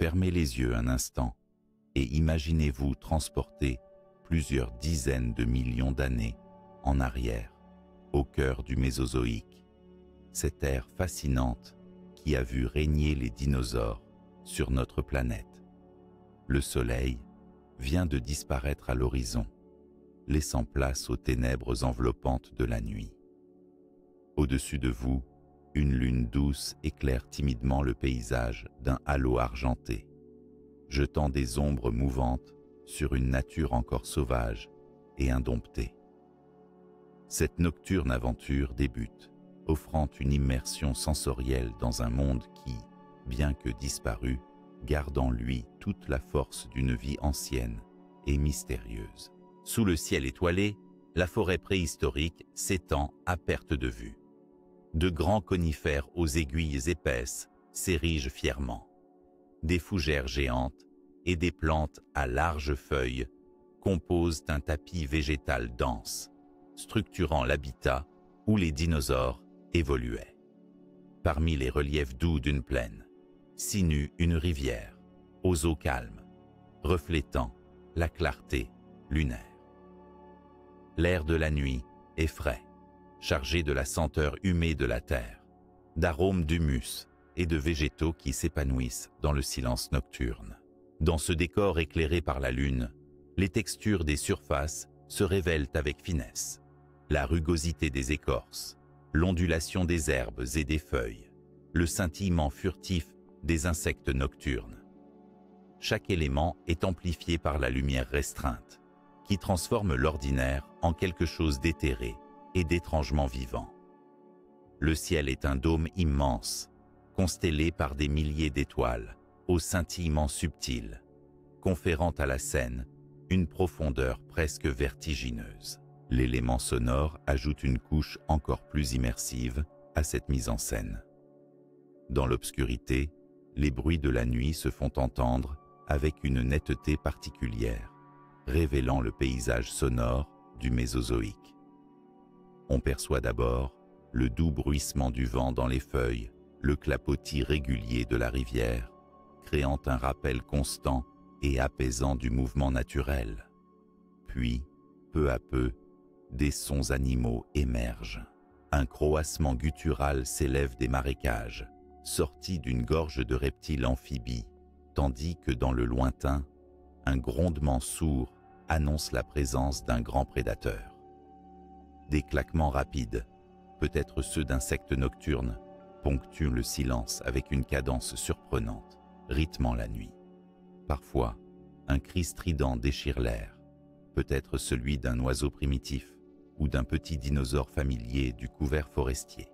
Fermez les yeux un instant et imaginez-vous transporter plusieurs dizaines de millions d'années en arrière, au cœur du Mésozoïque, cette ère fascinante qui a vu régner les dinosaures sur notre planète. Le Soleil vient de disparaître à l'horizon, laissant place aux ténèbres enveloppantes de la nuit. Au-dessus de vous, une lune douce éclaire timidement le paysage d'un halo argenté, jetant des ombres mouvantes sur une nature encore sauvage et indomptée. Cette nocturne aventure débute, offrant une immersion sensorielle dans un monde qui, bien que disparu, garde en lui toute la force d'une vie ancienne et mystérieuse. Sous le ciel étoilé, la forêt préhistorique s'étend à perte de vue. De grands conifères aux aiguilles épaisses s'érigent fièrement. Des fougères géantes et des plantes à larges feuilles composent un tapis végétal dense, structurant l'habitat où les dinosaures évoluaient. Parmi les reliefs doux d'une plaine, sinue une rivière, aux eaux calmes, reflétant la clarté lunaire. L'air de la nuit est frais, chargé de la senteur humée de la terre, d'arômes d'humus et de végétaux qui s'épanouissent dans le silence nocturne. Dans ce décor éclairé par la lune, les textures des surfaces se révèlent avec finesse. La rugosité des écorces, l'ondulation des herbes et des feuilles, le scintillement furtif des insectes nocturnes. Chaque élément est amplifié par la lumière restreinte, qui transforme l'ordinaire en quelque chose d'éthéré et d'étrangement vivant. Le ciel est un dôme immense, constellé par des milliers d'étoiles, au scintillement subtil, conférant à la scène une profondeur presque vertigineuse. L'élément sonore ajoute une couche encore plus immersive à cette mise en scène. Dans l'obscurité, les bruits de la nuit se font entendre avec une netteté particulière, révélant le paysage sonore du Mésozoïque. On perçoit d'abord le doux bruissement du vent dans les feuilles, le clapotis régulier de la rivière, créant un rappel constant et apaisant du mouvement naturel. Puis, peu à peu, des sons animaux émergent. Un croassement guttural s'élève des marécages, sorti d'une gorge de reptiles amphibies, tandis que dans le lointain, un grondement sourd annonce la présence d'un grand prédateur. Des claquements rapides, peut-être ceux d'insectes nocturnes, ponctuent le silence avec une cadence surprenante, rythmant la nuit. Parfois, un cri strident déchire l'air, peut-être celui d'un oiseau primitif ou d'un petit dinosaure familier du couvert forestier.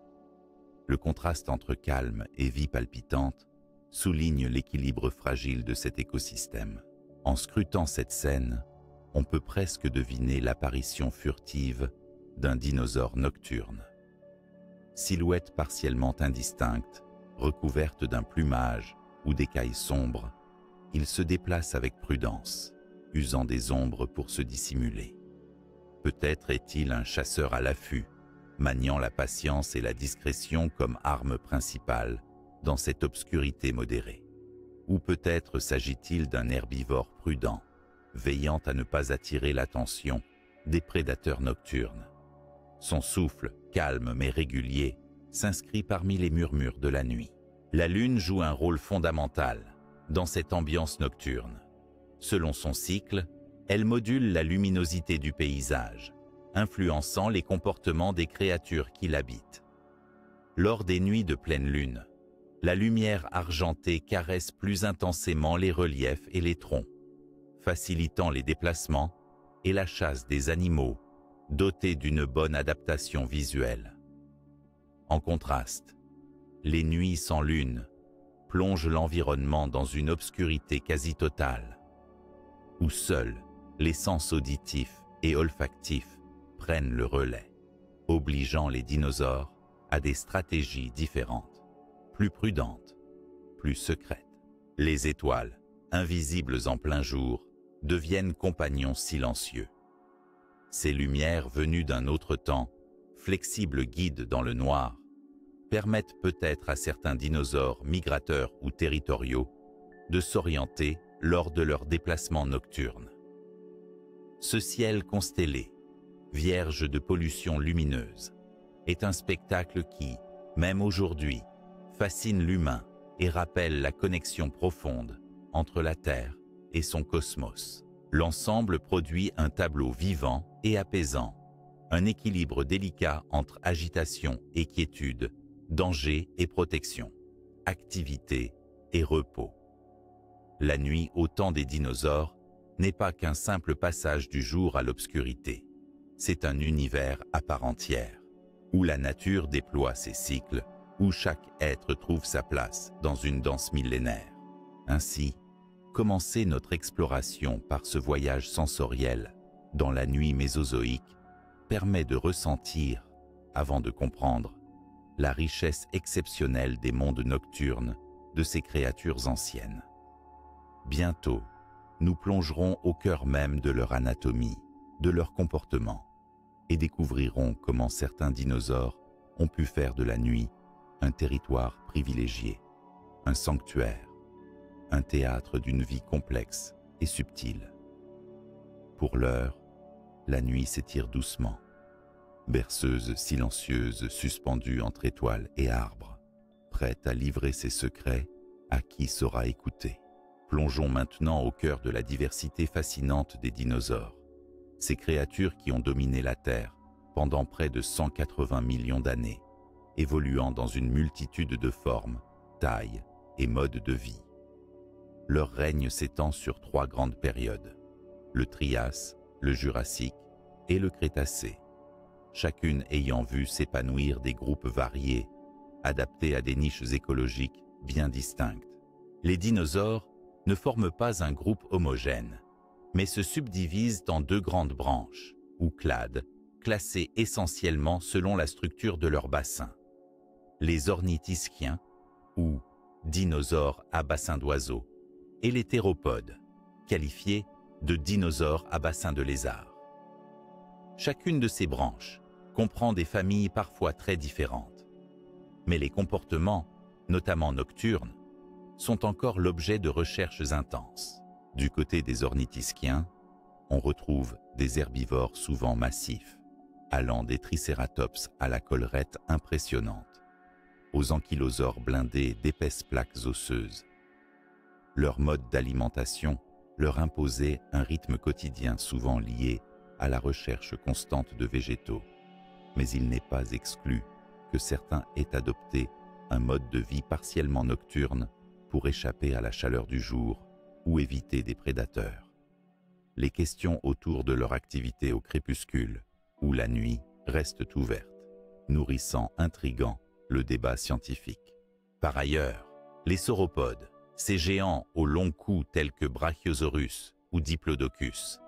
Le contraste entre calme et vie palpitante souligne l'équilibre fragile de cet écosystème. En scrutant cette scène, on peut presque deviner l'apparition furtive d'un dinosaure nocturne. Silhouette partiellement indistincte, recouverte d'un plumage ou d'écailles sombres, il se déplace avec prudence, usant des ombres pour se dissimuler. Peut-être est-il un chasseur à l'affût, maniant la patience et la discrétion comme arme principale dans cette obscurité modérée. Ou peut-être s'agit-il d'un herbivore prudent, veillant à ne pas attirer l'attention des prédateurs nocturnes. Son souffle, calme mais régulier, s'inscrit parmi les murmures de la nuit. La lune joue un rôle fondamental dans cette ambiance nocturne. Selon son cycle, elle module la luminosité du paysage, influençant les comportements des créatures qui l'habitent. Lors des nuits de pleine lune, la lumière argentée caresse plus intensément les reliefs et les troncs, facilitant les déplacements et la chasse des animaux dotés d'une bonne adaptation visuelle. En contraste, les nuits sans lune plongent l'environnement dans une obscurité quasi totale, où seuls les sens auditifs et olfactifs prennent le relais, obligeant les dinosaures à des stratégies différentes, plus prudentes, plus secrètes. Les étoiles, invisibles en plein jour, deviennent compagnons silencieux. Ces lumières venues d'un autre temps, flexibles guides dans le noir, permettent peut-être à certains dinosaures migrateurs ou territoriaux de s'orienter lors de leurs déplacements nocturnes. Ce ciel constellé, vierge de pollution lumineuse, est un spectacle qui, même aujourd'hui, fascine l'humain et rappelle la connexion profonde entre la Terre et son cosmos. L'ensemble produit un tableau vivant et apaisant, un équilibre délicat entre agitation et quiétude, danger et protection, activité et repos. La nuit au temps des dinosaures n'est pas qu'un simple passage du jour à l'obscurité. C'est un univers à part entière, où la nature déploie ses cycles, où chaque être trouve sa place dans une danse millénaire. Ainsi, commencer notre exploration par ce voyage sensoriel dans la nuit mésozoïque permet de ressentir, avant de comprendre, la richesse exceptionnelle des mondes nocturnes de ces créatures anciennes. Bientôt, nous plongerons au cœur même de leur anatomie, de leur comportement, et découvrirons comment certains dinosaures ont pu faire de la nuit un territoire privilégié, un sanctuaire, un théâtre d'une vie complexe et subtile. Pour l'heure, la nuit s'étire doucement, berceuse silencieuse suspendue entre étoiles et arbres, prête à livrer ses secrets à qui saura écouter. Plongeons maintenant au cœur de la diversité fascinante des dinosaures, ces créatures qui ont dominé la Terre pendant près de 180 millions d'années, évoluant dans une multitude de formes, tailles et modes de vie. Leur règne s'étend sur 3 grandes périodes, le Trias, le Jurassique et le Crétacé, chacune ayant vu s'épanouir des groupes variés, adaptés à des niches écologiques bien distinctes. Les dinosaures ne forment pas un groupe homogène, mais se subdivisent en 2 grandes branches, ou clades, classées essentiellement selon la structure de leur bassin. Les ornithischiens, ou dinosaures à bassin d'oiseaux, et les théropodes, qualifiés de dinosaures à bassin de lézard. Chacune de ces branches comprend des familles parfois très différentes, mais les comportements, notamment nocturnes, sont encore l'objet de recherches intenses. Du côté des ornithischiens, on retrouve des herbivores souvent massifs, allant des tricératops à la collerette impressionnante, aux ankylosaures blindés d'épaisses plaques osseuses. Leur mode d'alimentation leur imposait un rythme quotidien souvent lié à la recherche constante de végétaux, mais il n'est pas exclu que certains aient adopté un mode de vie partiellement nocturne pour échapper à la chaleur du jour ou éviter des prédateurs. Les questions autour de leur activité au crépuscule ou la nuit restent ouvertes, nourrissant intriguant le débat scientifique. Par ailleurs, les sauropodes, ces géants au long cou tels que Brachiosaurus ou Diplodocus,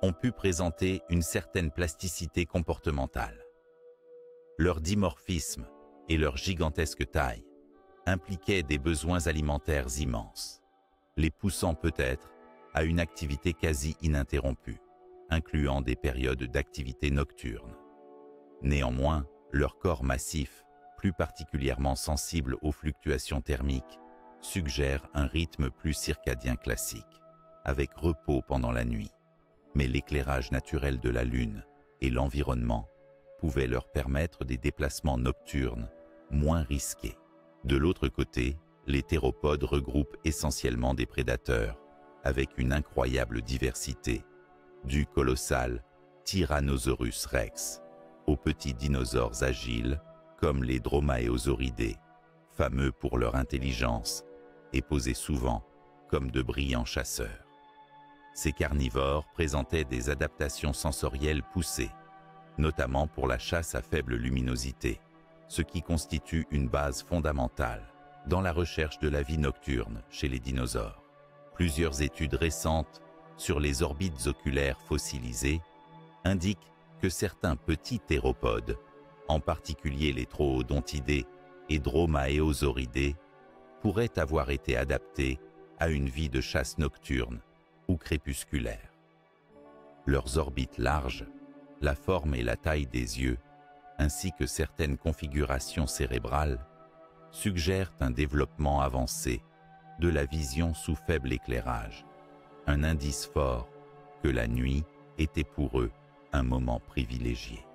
ont pu présenter une certaine plasticité comportementale. Leur dimorphisme et leur gigantesque taille impliquaient des besoins alimentaires immenses, les poussant peut-être à une activité quasi ininterrompue, incluant des périodes d'activité nocturne. Néanmoins, leur corps massif, plus particulièrement sensible aux fluctuations thermiques, suggère un rythme plus circadien classique, avec repos pendant la nuit. Mais l'éclairage naturel de la Lune et l'environnement pouvaient leur permettre des déplacements nocturnes moins risqués. De l'autre côté, les théropodes regroupent essentiellement des prédateurs, avec une incroyable diversité, du colossal Tyrannosaurus rex aux petits dinosaures agiles comme les Dromaeosauridés, fameux pour leur intelligence et posés souvent comme de brillants chasseurs. Ces carnivores présentaient des adaptations sensorielles poussées, notamment pour la chasse à faible luminosité, ce qui constitue une base fondamentale dans la recherche de la vie nocturne chez les dinosaures. Plusieurs études récentes sur les orbites oculaires fossilisées indiquent que certains petits théropodes, en particulier les Troodontidés et Dromaeosauridés, pourraient avoir été adaptés à une vie de chasse nocturne ou crépusculaire. Leurs orbites larges, la forme et la taille des yeux, ainsi que certaines configurations cérébrales, suggèrent un développement avancé de la vision sous faible éclairage, un indice fort que la nuit était pour eux un moment privilégié.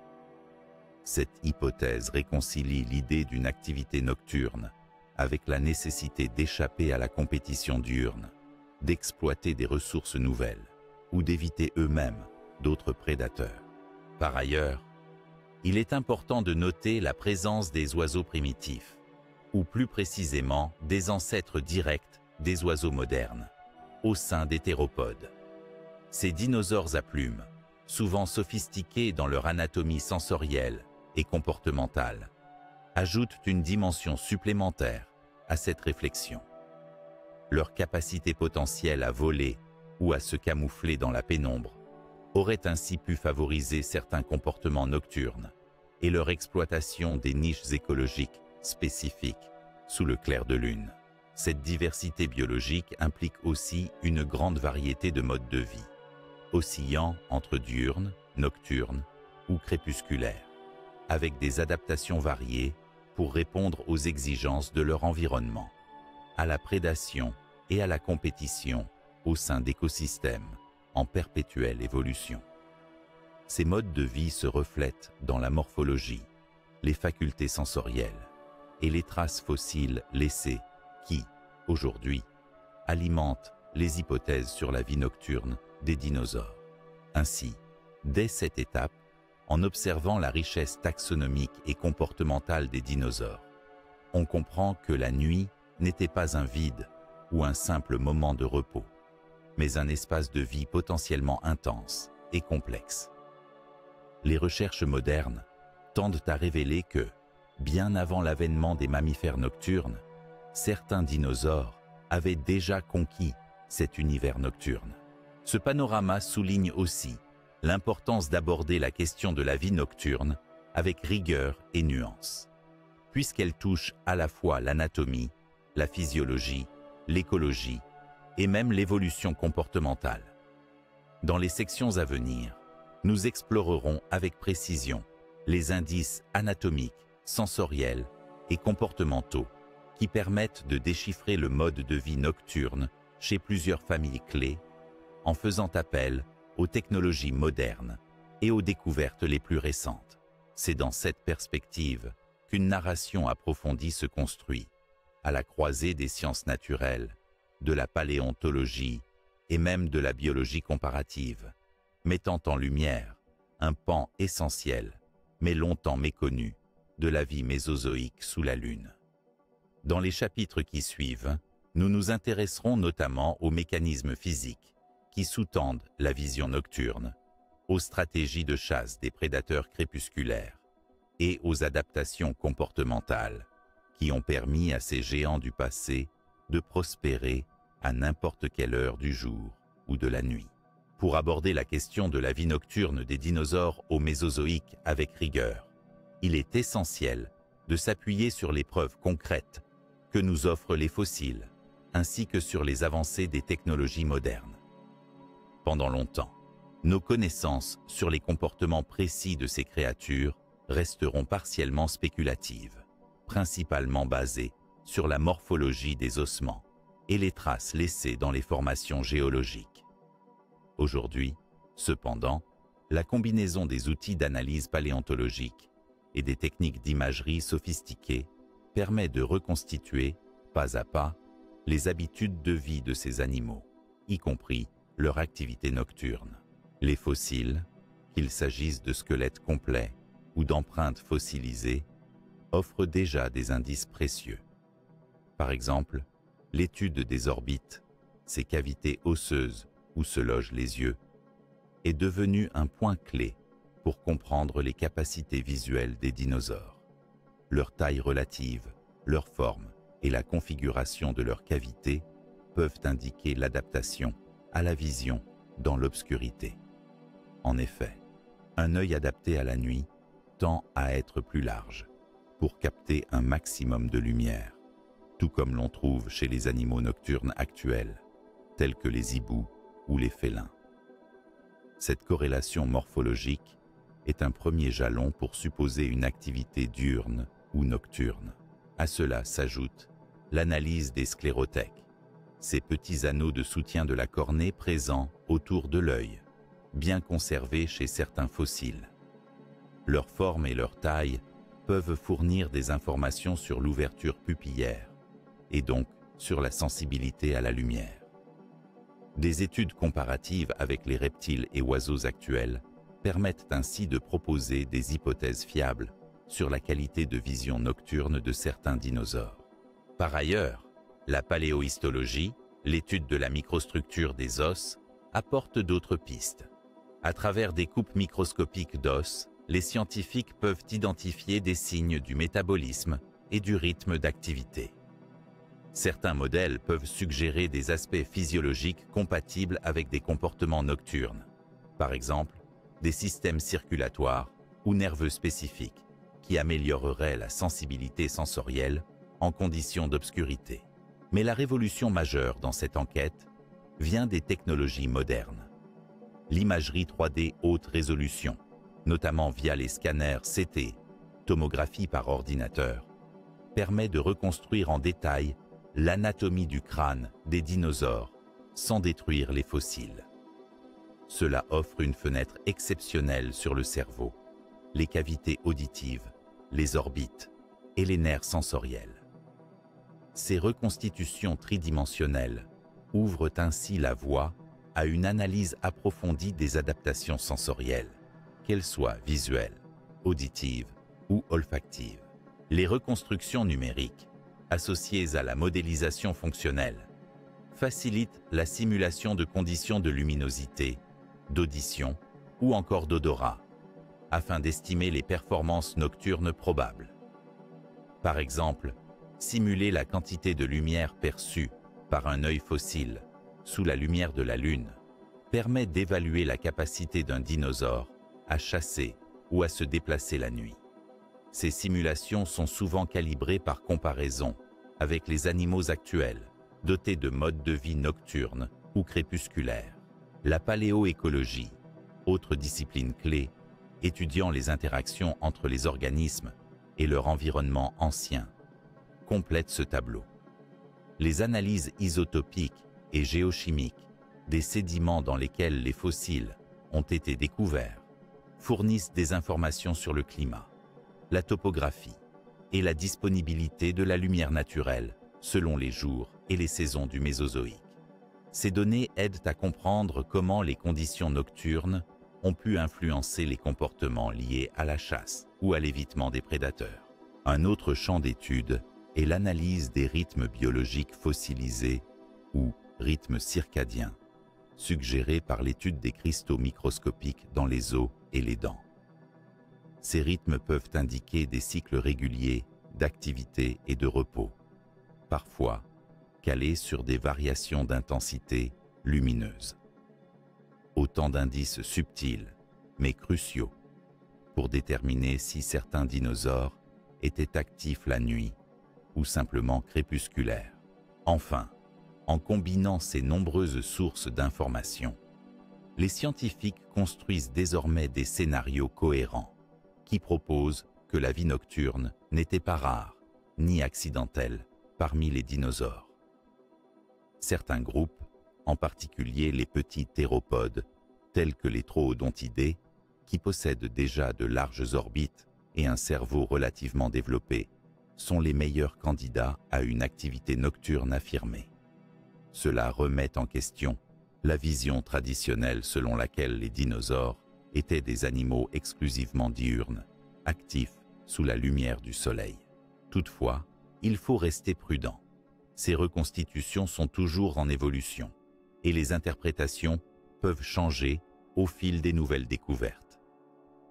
Cette hypothèse réconcilie l'idée d'une activité nocturne avec la nécessité d'échapper à la compétition diurne, d'exploiter des ressources nouvelles ou d'éviter eux-mêmes d'autres prédateurs. Par ailleurs, il est important de noter la présence des oiseaux primitifs, ou plus précisément des ancêtres directs des oiseaux modernes, au sein des théropodes. Ces dinosaures à plumes, souvent sophistiqués dans leur anatomie sensorielle et comportementale, ajoutent une dimension supplémentaire à cette réflexion. Leur capacité potentielle à voler ou à se camoufler dans la pénombre aurait ainsi pu favoriser certains comportements nocturnes et leur exploitation des niches écologiques spécifiques sous le clair de lune. Cette diversité biologique implique aussi une grande variété de modes de vie, oscillant entre diurnes, nocturnes ou crépusculaires, avec des adaptations variées pour répondre aux exigences de leur environnement, à la prédation et à la compétition au sein d'écosystèmes en perpétuelle évolution. Ces modes de vie se reflètent dans la morphologie, les facultés sensorielles et les traces fossiles laissées qui, aujourd'hui, alimentent les hypothèses sur la vie nocturne des dinosaures. Ainsi, dès cette étape, en observant la richesse taxonomique et comportementale des dinosaures, on comprend que la nuit n'était pas un vide ou un simple moment de repos, mais un espace de vie potentiellement intense et complexe. Les recherches modernes tendent à révéler que, bien avant l'avènement des mammifères nocturnes, certains dinosaures avaient déjà conquis cet univers nocturne. Ce panorama souligne aussi l'importance d'aborder la question de la vie nocturne avec rigueur et nuance, puisqu'elle touche à la fois l'anatomie, la physiologie, l'écologie et même l'évolution comportementale. Dans les sections à venir, nous explorerons avec précision les indices anatomiques, sensoriels et comportementaux qui permettent de déchiffrer le mode de vie nocturne chez plusieurs familles clés en faisant appel aux technologies modernes et aux découvertes les plus récentes. C'est dans cette perspective qu'une narration approfondie se construit, à la croisée des sciences naturelles, de la paléontologie et même de la biologie comparative, mettant en lumière un pan essentiel, mais longtemps méconnu, de la vie mésozoïque sous la Lune. Dans les chapitres qui suivent, nous nous intéresserons notamment aux mécanismes physiques qui sous-tendent la vision nocturne, aux stratégies de chasse des prédateurs crépusculaires et aux adaptations comportementales qui ont permis à ces géants du passé de prospérer à n'importe quelle heure du jour ou de la nuit. Pour aborder la question de la vie nocturne des dinosaures au Mésozoïque avec rigueur, il est essentiel de s'appuyer sur les preuves concrètes que nous offrent les fossiles, ainsi que sur les avancées des technologies modernes. Pendant longtemps, nos connaissances sur les comportements précis de ces créatures resteront partiellement spéculatives, principalement basées sur la morphologie des ossements et les traces laissées dans les formations géologiques. Aujourd'hui, cependant, la combinaison des outils d'analyse paléontologique et des techniques d'imagerie sophistiquées permet de reconstituer, pas à pas, les habitudes de vie de ces animaux, y compris leur activité nocturne. Les fossiles, qu'il s'agisse de squelettes complets ou d'empreintes fossilisées, offrent déjà des indices précieux. Par exemple, l'étude des orbites, ces cavités osseuses où se logent les yeux, est devenue un point clé pour comprendre les capacités visuelles des dinosaures. Leur taille relative, leur forme et la configuration de leurs cavités peuvent indiquer l'adaptation à la vision dans l'obscurité. En effet, un œil adapté à la nuit tend à être plus large pour capter un maximum de lumière, tout comme l'on trouve chez les animaux nocturnes actuels, tels que les hiboux ou les félins. Cette corrélation morphologique est un premier jalon pour supposer une activité diurne ou nocturne. À cela s'ajoute l'analyse des sclérothèques, ces petits anneaux de soutien de la cornée présents autour de l'œil, bien conservés chez certains fossiles. Leur forme et leur taille peuvent fournir des informations sur l'ouverture pupillaire et donc sur la sensibilité à la lumière. Des études comparatives avec les reptiles et oiseaux actuels permettent ainsi de proposer des hypothèses fiables sur la qualité de vision nocturne de certains dinosaures. Par ailleurs, la paléohistologie, l'étude de la microstructure des os, apporte d'autres pistes. À travers des coupes microscopiques d'os, les scientifiques peuvent identifier des signes du métabolisme et du rythme d'activité. Certains modèles peuvent suggérer des aspects physiologiques compatibles avec des comportements nocturnes, par exemple des systèmes circulatoires ou nerveux spécifiques qui amélioreraient la sensibilité sensorielle en conditions d'obscurité. Mais la révolution majeure dans cette enquête vient des technologies modernes. L'imagerie 3D haute résolution, notamment via les scanners CT, tomographie par ordinateur, permet de reconstruire en détail l'anatomie du crâne des dinosaures sans détruire les fossiles. Cela offre une fenêtre exceptionnelle sur le cerveau, les cavités auditives, les orbites et les nerfs sensoriels. Ces reconstitutions tridimensionnelles ouvrent ainsi la voie à une analyse approfondie des adaptations sensorielles, qu'elles soient visuelles, auditives ou olfactives. Les reconstructions numériques, associées à la modélisation fonctionnelle, facilitent la simulation de conditions de luminosité, d'audition ou encore d'odorat, afin d'estimer les performances nocturnes probables. Par exemple, simuler la quantité de lumière perçue par un œil fossile sous la lumière de la Lune permet d'évaluer la capacité d'un dinosaure à chasser ou à se déplacer la nuit. Ces simulations sont souvent calibrées par comparaison avec les animaux actuels, dotés de modes de vie nocturnes ou crépusculaires. La paléoécologie, autre discipline clé, étudiant les interactions entre les organismes et leur environnement ancien, complète ce tableau. Les analyses isotopiques et géochimiques des sédiments dans lesquels les fossiles ont été découverts fournissent des informations sur le climat, la topographie et la disponibilité de la lumière naturelle selon les jours et les saisons du Mésozoïque. Ces données aident à comprendre comment les conditions nocturnes ont pu influencer les comportements liés à la chasse ou à l'évitement des prédateurs. Un autre champ d'étude est l'analyse des rythmes biologiques fossilisés ou rythmes circadiens, suggérés par l'étude des cristaux microscopiques dans les os et les dents. Ces rythmes peuvent indiquer des cycles réguliers d'activité et de repos, parfois calés sur des variations d'intensité lumineuse. Autant d'indices subtils, mais cruciaux, pour déterminer si certains dinosaures étaient actifs la nuit ou simplement crépusculaires. Enfin, en combinant ces nombreuses sources d'informations, les scientifiques construisent désormais des scénarios cohérents qui proposent que la vie nocturne n'était pas rare ni accidentelle parmi les dinosaures. Certains groupes, en particulier les petits théropodes, tels que les troodontidés, qui possèdent déjà de larges orbites et un cerveau relativement développé, sont les meilleurs candidats à une activité nocturne affirmée. Cela remet en question la vision traditionnelle selon laquelle les dinosaures étaient des animaux exclusivement diurnes, actifs sous la lumière du soleil. Toutefois, il faut rester prudent. Ces reconstitutions sont toujours en évolution et les interprétations peuvent changer au fil des nouvelles découvertes.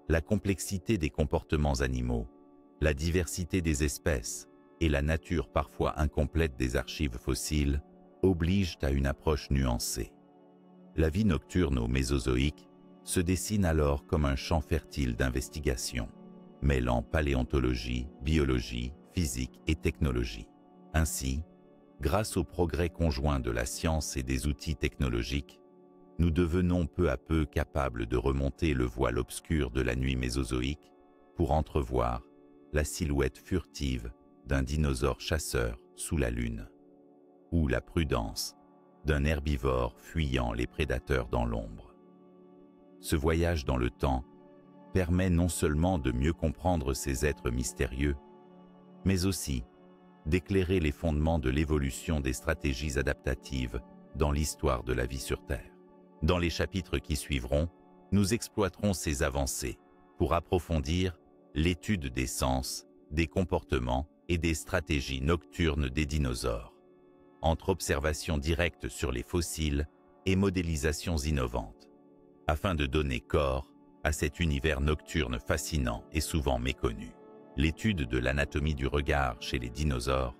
La complexité des comportements animaux, la diversité des espèces et la nature parfois incomplète des archives fossiles obligent à une approche nuancée. La vie nocturne au Mésozoïque se dessine alors comme un champ fertile d'investigation, mêlant paléontologie, biologie, physique et technologie. Ainsi, grâce au progrès conjoint de la science et des outils technologiques, nous devenons peu à peu capables de remonter le voile obscur de la nuit mésozoïque pour entrevoir la silhouette furtive d'un dinosaure chasseur sous la Lune, où la prudence d'un herbivore fuyant les prédateurs dans l'ombre. Ce voyage dans le temps permet non seulement de mieux comprendre ces êtres mystérieux, mais aussi d'éclairer les fondements de l'évolution des stratégies adaptatives dans l'histoire de la vie sur Terre. Dans les chapitres qui suivront, nous exploiterons ces avancées pour approfondir l'étude des sens, des comportements et des stratégies nocturnes des dinosaures, entre observations directes sur les fossiles et modélisations innovantes, afin de donner corps à cet univers nocturne fascinant et souvent méconnu. L'étude de l'anatomie du regard chez les dinosaures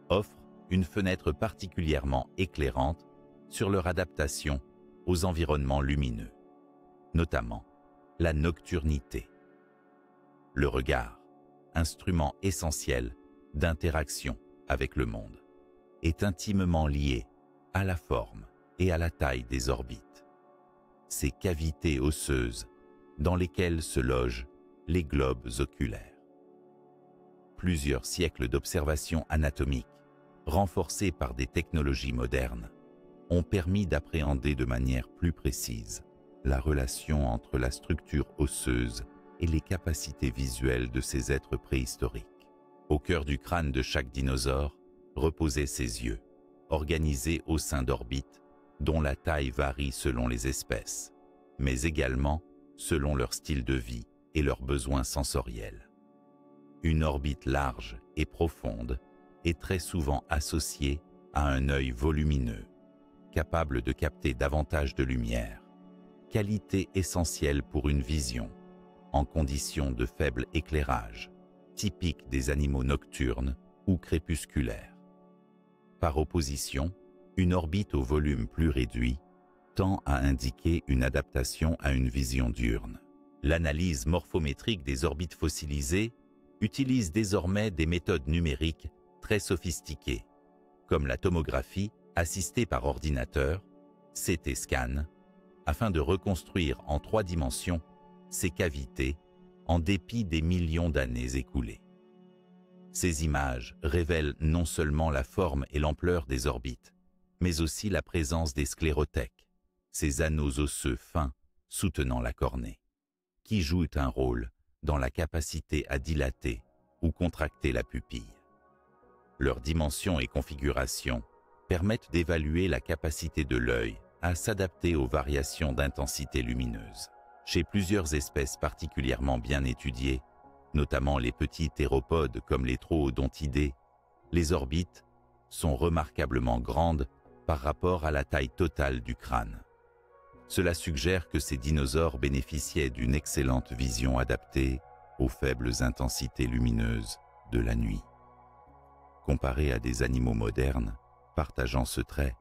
offre une fenêtre particulièrement éclairante sur leur adaptation aux environnements lumineux, notamment la nocturnité. Le regard, instrument essentiel d'interaction avec le monde, est intimement lié à la forme et à la taille des orbites. Ces cavités osseuses dans lesquelles se logent les globes oculaires. Plusieurs siècles d'observation anatomique, renforcées par des technologies modernes, ont permis d'appréhender de manière plus précise la relation entre la structure osseuse et les capacités visuelles de ces êtres préhistoriques. Au cœur du crâne de chaque dinosaure reposaient ses yeux, organisés au sein d'orbites dont la taille varie selon les espèces, mais également selon leur style de vie et leurs besoins sensoriels. Une orbite large et profonde est très souvent associée à un œil volumineux, capable de capter davantage de lumière, qualité essentielle pour une vision en conditions de faible éclairage, typique des animaux nocturnes ou crépusculaires. Par opposition, une orbite au volume plus réduit tend à indiquer une adaptation à une vision diurne. L'analyse morphométrique des orbites fossilisées utilise désormais des méthodes numériques très sophistiquées, comme la tomographie assistée par ordinateur, CT scan, afin de reconstruire en 3 dimensions ces cavités en dépit des millions d'années écoulées. Ces images révèlent non seulement la forme et l'ampleur des orbites, mais aussi la présence des sclérothèques, ces anneaux osseux fins soutenant la cornée, qui jouent un rôle dans la capacité à dilater ou contracter la pupille. Leurs dimensions et configurations permettent d'évaluer la capacité de l'œil à s'adapter aux variations d'intensité lumineuse. Chez plusieurs espèces particulièrement bien étudiées, notamment les petits théropodes comme les troodontidés, les orbites sont remarquablement grandes par rapport à la taille totale du crâne. Cela suggère que ces dinosaures bénéficiaient d'une excellente vision adaptée aux faibles intensités lumineuses de la nuit. Comparés à des animaux modernes partageant ce trait,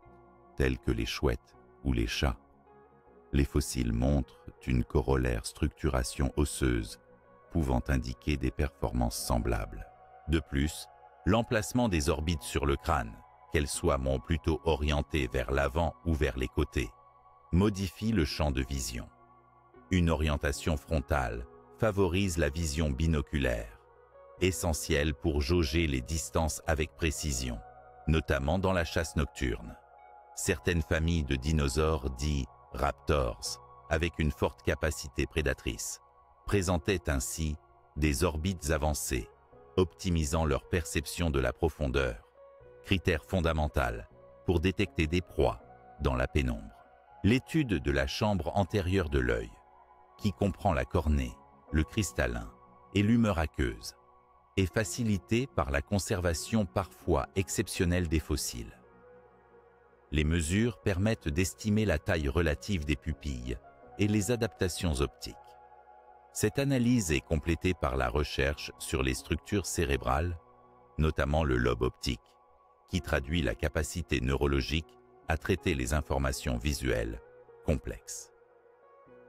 tels que les chouettes ou les chats, les fossiles montrent une corollaire structuration osseuse pouvant indiquer des performances semblables. De plus, l'emplacement des orbites sur le crâne, qu'elles soient plutôt orientées vers l'avant ou vers les côtés, modifie le champ de vision. Une orientation frontale favorise la vision binoculaire, essentielle pour jauger les distances avec précision, notamment dans la chasse nocturne. Certaines familles de dinosaures dits raptors, avec une forte capacité prédatrice, présentaient ainsi des orbites avancées, optimisant leur perception de la profondeur, critère fondamental pour détecter des proies dans la pénombre. L'étude de la chambre antérieure de l'œil, qui comprend la cornée, le cristallin et l'humeur aqueuse, est facilitée par la conservation parfois exceptionnelle des fossiles. Les mesures permettent d'estimer la taille relative des pupilles et les adaptations optiques. Cette analyse est complétée par la recherche sur les structures cérébrales, notamment le lobe optique, qui traduit la capacité neurologique à traiter les informations visuelles complexes.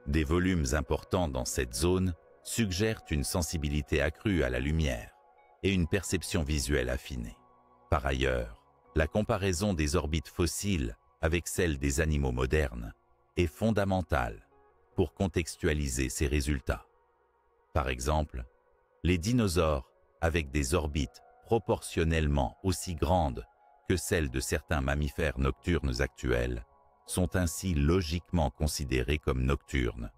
Des volumes importants dans cette zone suggèrent une sensibilité accrue à la lumière et une perception visuelle affinée. Par ailleurs, la comparaison des orbites fossiles avec celle des animaux modernes est fondamentale pour contextualiser ces résultats. Par exemple, les dinosaures avec des orbites proportionnellement aussi grandes que celles de certains mammifères nocturnes actuels, sont ainsi logiquement considérés comme nocturnes,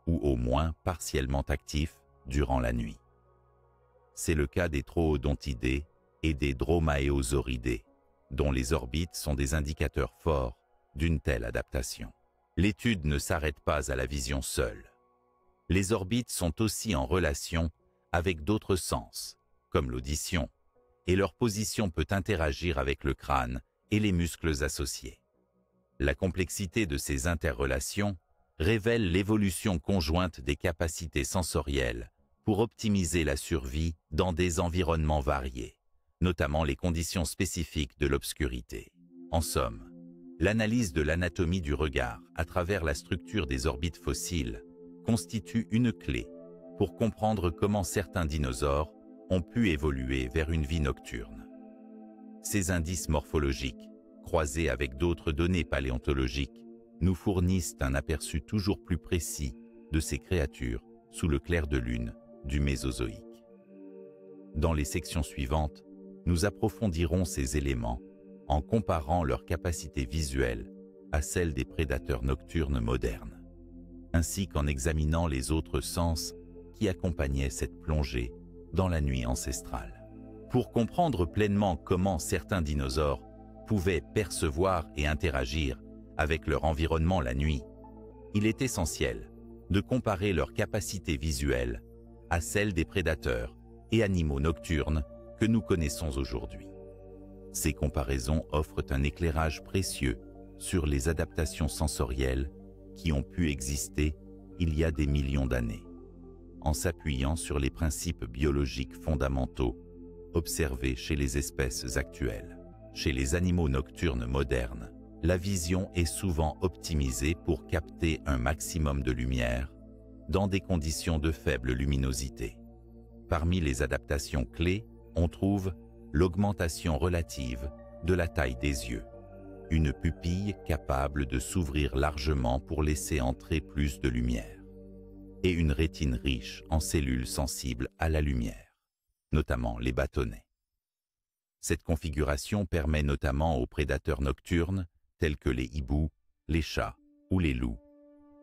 ou au moins partiellement actifs durant la nuit. C'est le cas des troodontidés et des dromaeosauridés, dont les orbites sont des indicateurs forts d'une telle adaptation. L'étude ne s'arrête pas à la vision seule. Les orbites sont aussi en relation avec d'autres sens, comme l'audition, et leur position peut interagir avec le crâne et les muscles associés. La complexité de ces interrelations révèle l'évolution conjointe des capacités sensorielles pour optimiser la survie dans des environnements variés, notamment les conditions spécifiques de l'obscurité. En somme, l'analyse de l'anatomie du regard à travers la structure des orbites fossiles constitue une clé pour comprendre comment certains dinosaures ont pu évoluer vers une vie nocturne. Ces indices morphologiques, croisés avec d'autres données paléontologiques, nous fournissent un aperçu toujours plus précis de ces créatures sous le clair de lune du Mésozoïque. Dans les sections suivantes, nous approfondirons ces éléments en comparant leur capacité visuelle à celle des prédateurs nocturnes modernes, ainsi qu'en examinant les autres sens qui accompagnaient cette plongée dans la nuit ancestrale. Pour comprendre pleinement comment certains dinosaures pouvaient percevoir et interagir avec leur environnement la nuit, il est essentiel de comparer leur capacité visuelle à celle des prédateurs et animaux nocturnes que nous connaissons aujourd'hui. Ces comparaisons offrent un éclairage précieux sur les adaptations sensorielles qui ont pu exister il y a des millions d'années, en s'appuyant sur les principes biologiques fondamentaux observés chez les espèces actuelles. Chez les animaux nocturnes modernes, la vision est souvent optimisée pour capter un maximum de lumière dans des conditions de faible luminosité. Parmi les adaptations clés, on trouve l'augmentation relative de la taille des yeux, une pupille capable de s'ouvrir largement pour laisser entrer plus de lumière, et une rétine riche en cellules sensibles à la lumière, notamment les bâtonnets. Cette configuration permet notamment aux prédateurs nocturnes, tels que les hiboux, les chats ou les loups,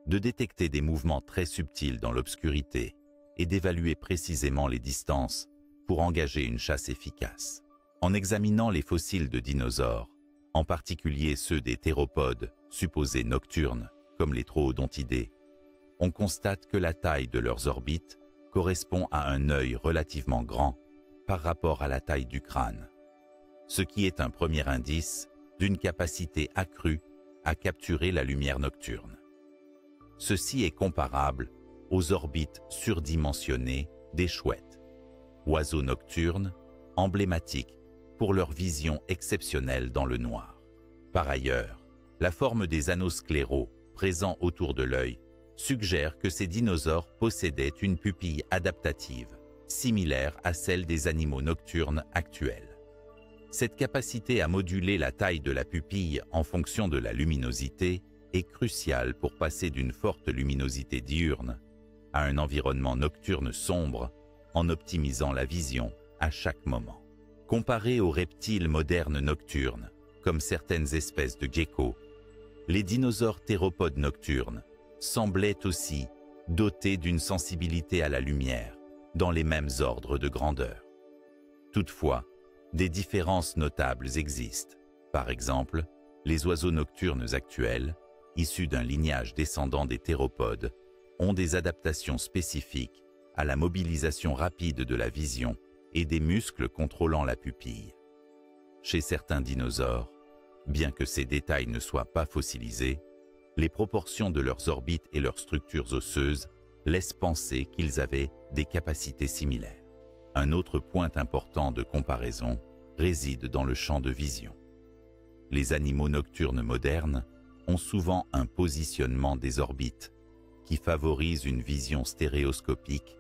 de détecter des mouvements très subtils dans l'obscurité et d'évaluer précisément les distances pour engager une chasse efficace. En examinant les fossiles de dinosaures, en particulier ceux des théropodes supposés nocturnes, comme les troodontidés, on constate que la taille de leurs orbites correspond à un œil relativement grand par rapport à la taille du crâne, ce qui est un premier indice d'une capacité accrue à capturer la lumière nocturne. Ceci est comparable aux orbites surdimensionnées des chouettes, oiseaux nocturnes emblématiques pour leur vision exceptionnelle dans le noir. Par ailleurs, la forme des anneaux scléraux présents autour de l'œil suggère que ces dinosaures possédaient une pupille adaptative, similaire à celle des animaux nocturnes actuels. Cette capacité à moduler la taille de la pupille en fonction de la luminosité est cruciale pour passer d'une forte luminosité diurne à un environnement nocturne sombre en optimisant la vision à chaque moment. Comparés aux reptiles modernes nocturnes, comme certaines espèces de geckos, les dinosaures théropodes nocturnes semblaient aussi dotés d'une sensibilité à la lumière dans les mêmes ordres de grandeur. Toutefois, des différences notables existent. Par exemple, les oiseaux nocturnes actuels, issus d'un lignage descendant des théropodes, ont des adaptations spécifiques à la mobilisation rapide de la vision et des muscles contrôlant la pupille. Chez certains dinosaures, bien que ces détails ne soient pas fossilisés, les proportions de leurs orbites et leurs structures osseuses laissent penser qu'ils avaient des capacités similaires. Un autre point important de comparaison réside dans le champ de vision. Les animaux nocturnes modernes ont souvent un positionnement des orbites qui favorise une vision stéréoscopique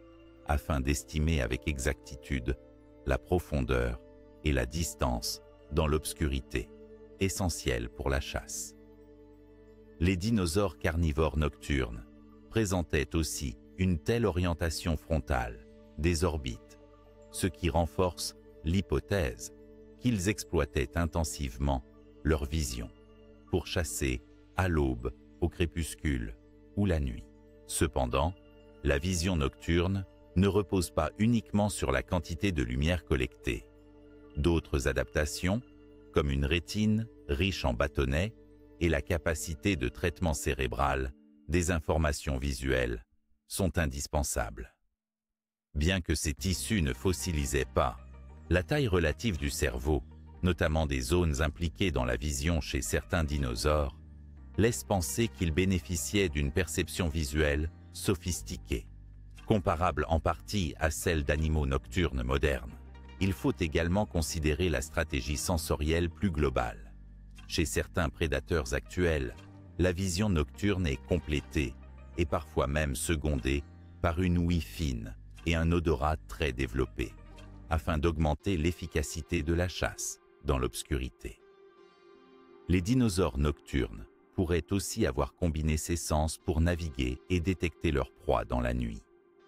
afin d'estimer avec exactitude la profondeur et la distance dans l'obscurité, essentielle pour la chasse. Les dinosaures carnivores nocturnes présentaient aussi une telle orientation frontale des orbites, ce qui renforce l'hypothèse qu'ils exploitaient intensivement leur vision pour chasser à l'aube, au crépuscule ou la nuit. Cependant, la vision nocturne ne repose pas uniquement sur la quantité de lumière collectée. D'autres adaptations, comme une rétine riche en bâtonnets et la capacité de traitement cérébral des informations visuelles, sont indispensables. Bien que ces tissus ne fossilisaient pas, la taille relative du cerveau, notamment des zones impliquées dans la vision chez certains dinosaures, laisse penser qu'ils bénéficiaient d'une perception visuelle sophistiquée, comparable en partie à celle d'animaux nocturnes modernes. Il faut également considérer la stratégie sensorielle plus globale. Chez certains prédateurs actuels, la vision nocturne est complétée et parfois même secondée par une ouïe fine et un odorat très développé, afin d'augmenter l'efficacité de la chasse dans l'obscurité. Les dinosaures nocturnes pourraient aussi avoir combiné ces sens pour naviguer et détecter leur proie dans la nuit,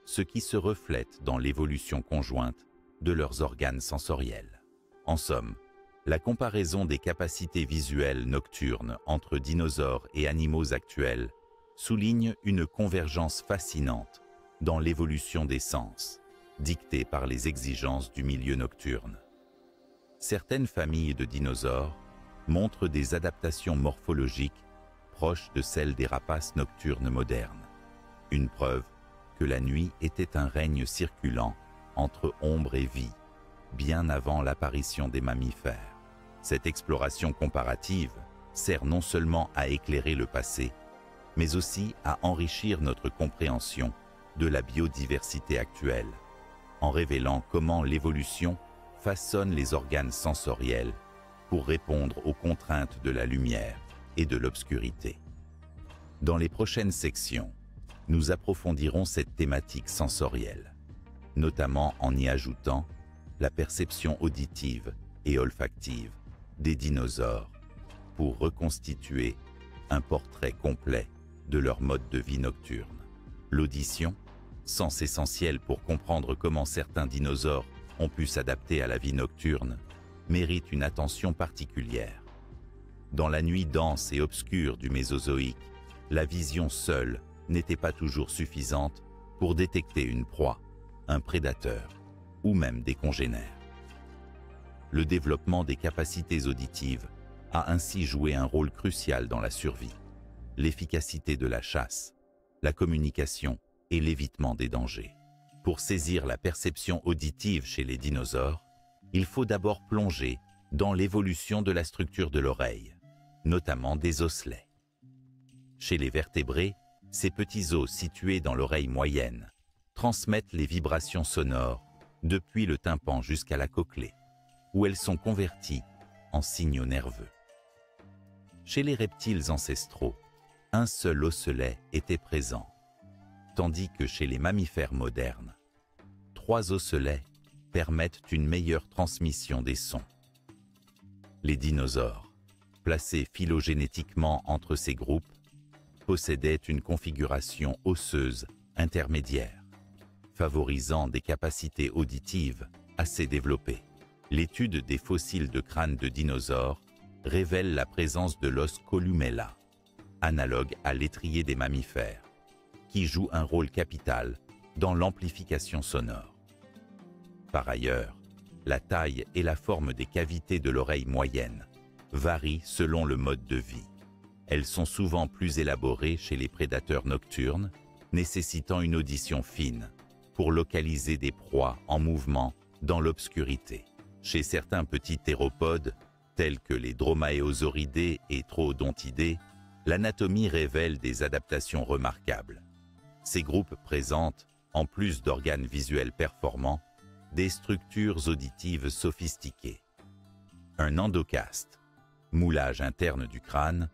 ce qui se reflète dans l'évolution conjointe de leurs organes sensoriels. En somme, la comparaison des capacités visuelles nocturnes entre dinosaures et animaux actuels souligne une convergence fascinante dans l'évolution des sens, dictée par les exigences du milieu nocturne. Certaines familles de dinosaures montrent des adaptations morphologiques proches de celles des rapaces nocturnes modernes, une preuve que la nuit était un règne circulant entre ombre et vie, bien avant l'apparition des mammifères. Cette exploration comparative sert non seulement à éclairer le passé, mais aussi à enrichir notre compréhension de la biodiversité actuelle, en révélant comment l'évolution façonne les organes sensoriels pour répondre aux contraintes de la lumière et de l'obscurité. Dans les prochaines sections, nous approfondirons cette thématique sensorielle, notamment en y ajoutant la perception auditive et olfactive des dinosaures pour reconstituer un portrait complet de leur mode de vie nocturne. L'audition, sens essentiel pour comprendre comment certains dinosaures ont pu s'adapter à la vie nocturne, mérite une attention particulière. Dans la nuit dense et obscure du Mésozoïque, la vision seule n'était pas toujours suffisante pour détecter une proie, un prédateur ou même des congénères. Le développement des capacités auditives a ainsi joué un rôle crucial dans la survie, l'efficacité de la chasse, la communication et l'évitement des dangers. Pour saisir la perception auditive chez les dinosaures, il faut d'abord plonger dans l'évolution de la structure de l'oreille, notamment des osselets. Chez les vertébrés, ces petits os situés dans l'oreille moyenne transmettent les vibrations sonores depuis le tympan jusqu'à la cochlée, où elles sont converties en signaux nerveux. Chez les reptiles ancestraux, un seul osselet était présent, tandis que chez les mammifères modernes, 3 osselets permettent une meilleure transmission des sons. Les dinosaures, placés phylogénétiquement entre ces groupes, possédaient une configuration osseuse intermédiaire, favorisant des capacités auditives assez développées. L'étude des fossiles de crânes de dinosaures révèle la présence de l'os columella, analogue à l'étrier des mammifères, qui joue un rôle capital dans l'amplification sonore. Par ailleurs, la taille et la forme des cavités de l'oreille moyenne varient selon le mode de vie. Elles sont souvent plus élaborées chez les prédateurs nocturnes, nécessitant une audition fine pour localiser des proies en mouvement dans l'obscurité. Chez certains petits théropodes, tels que les dromaeosauridés et troodontidés, l'anatomie révèle des adaptations remarquables. Ces groupes présentent, en plus d'organes visuels performants, des structures auditives sophistiquées. Un endocaste, moulage interne du crâne,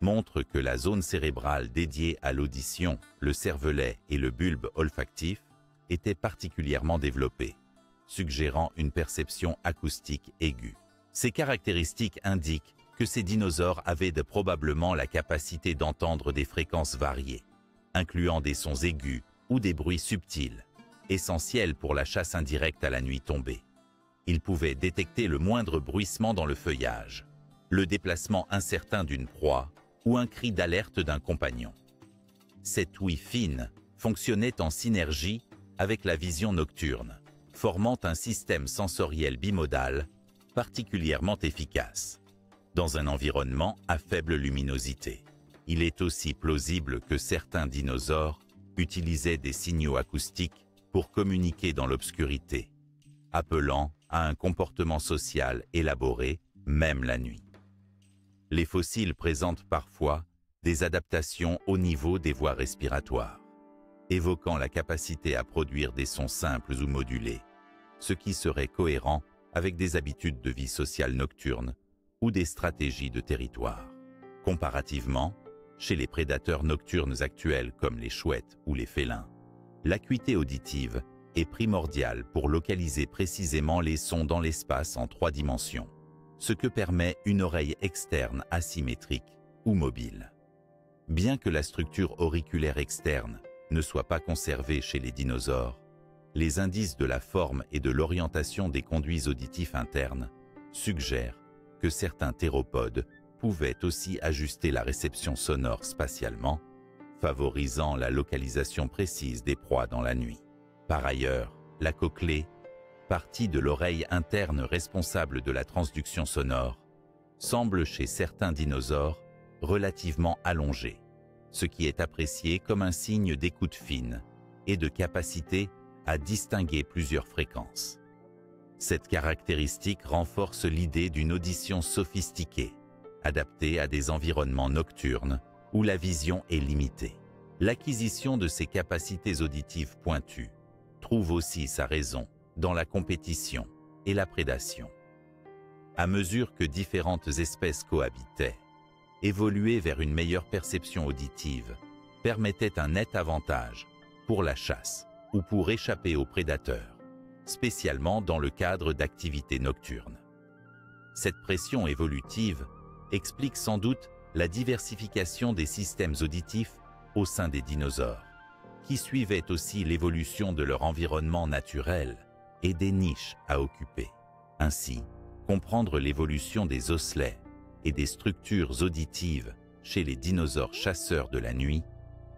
montre que la zone cérébrale dédiée à l'audition, le cervelet et le bulbe olfactif était particulièrement développée, suggérant une perception acoustique aiguë. Ces caractéristiques indiquent que ces dinosaures avaient probablement la capacité d'entendre des fréquences variées, incluant des sons aigus ou des bruits subtils, essentiels pour la chasse indirecte à la nuit tombée. Ils pouvaient détecter le moindre bruissement dans le feuillage, le déplacement incertain d'une proie ou un cri d'alerte d'un compagnon. Cette ouïe fine fonctionnait en synergie avec la vision nocturne, formant un système sensoriel bimodal particulièrement efficace, dans un environnement à faible luminosité. Il est aussi plausible que certains dinosaures utilisaient des signaux acoustiques pour communiquer dans l'obscurité, appelant à un comportement social élaboré même la nuit. Les fossiles présentent parfois des adaptations au niveau des voies respiratoires, évoquant la capacité à produire des sons simples ou modulés, ce qui serait cohérent avec des habitudes de vie sociale nocturne ou des stratégies de territoire. Comparativement, chez les prédateurs nocturnes actuels comme les chouettes ou les félins, l'acuité auditive est primordiale pour localiser précisément les sons dans l'espace en 3 dimensions, ce que permet une oreille externe asymétrique ou mobile. Bien que la structure auriculaire externe ne soit pas conservée chez les dinosaures, les indices de la forme et de l'orientation des conduits auditifs internes suggèrent que certains théropodes pouvaient aussi ajuster la réception sonore spatialement, favorisant la localisation précise des proies dans la nuit. Par ailleurs, la cochlée, partie de l'oreille interne responsable de la transduction sonore, semble chez certains dinosaures relativement allongée, ce qui est apprécié comme un signe d'écoute fine et de capacité à distinguer plusieurs fréquences. Cette caractéristique renforce l'idée d'une audition sophistiquée, adaptée à des environnements nocturnes où la vision est limitée. L'acquisition de ces capacités auditives pointues trouve aussi sa raison dans la compétition et la prédation. À mesure que différentes espèces cohabitaient, évoluer vers une meilleure perception auditive permettait un net avantage pour la chasse ou pour échapper aux prédateurs, spécialement dans le cadre d'activités nocturnes. Cette pression évolutive explique sans doute la diversification des systèmes auditifs au sein des dinosaures, qui suivaient aussi l'évolution de leur environnement naturel et des niches à occuper. Ainsi, comprendre l'évolution des osselets et des structures auditives chez les dinosaures chasseurs de la nuit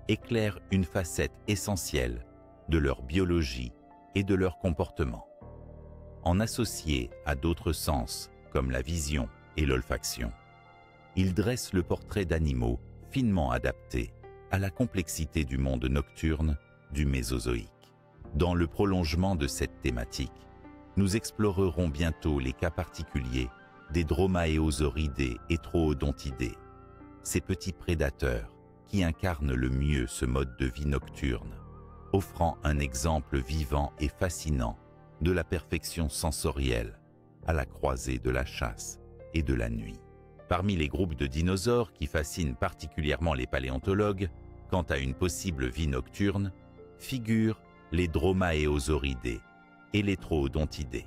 éclaire une facette essentielle de leur biologie et de leur comportement. En associé à d'autres sens comme la vision et l'olfaction, il dresse le portrait d'animaux finement adaptés à la complexité du monde nocturne du Mésozoïque. Dans le prolongement de cette thématique, nous explorerons bientôt les cas particuliers des dromaeosauridés et troodontidés, ces petits prédateurs qui incarnent le mieux ce mode de vie nocturne, offrant un exemple vivant et fascinant de la perfection sensorielle à la croisée de la chasse et de la nuit. Parmi les groupes de dinosaures qui fascinent particulièrement les paléontologues quant à une possible vie nocturne, figurent les dromaeosauridés et les troodontidés.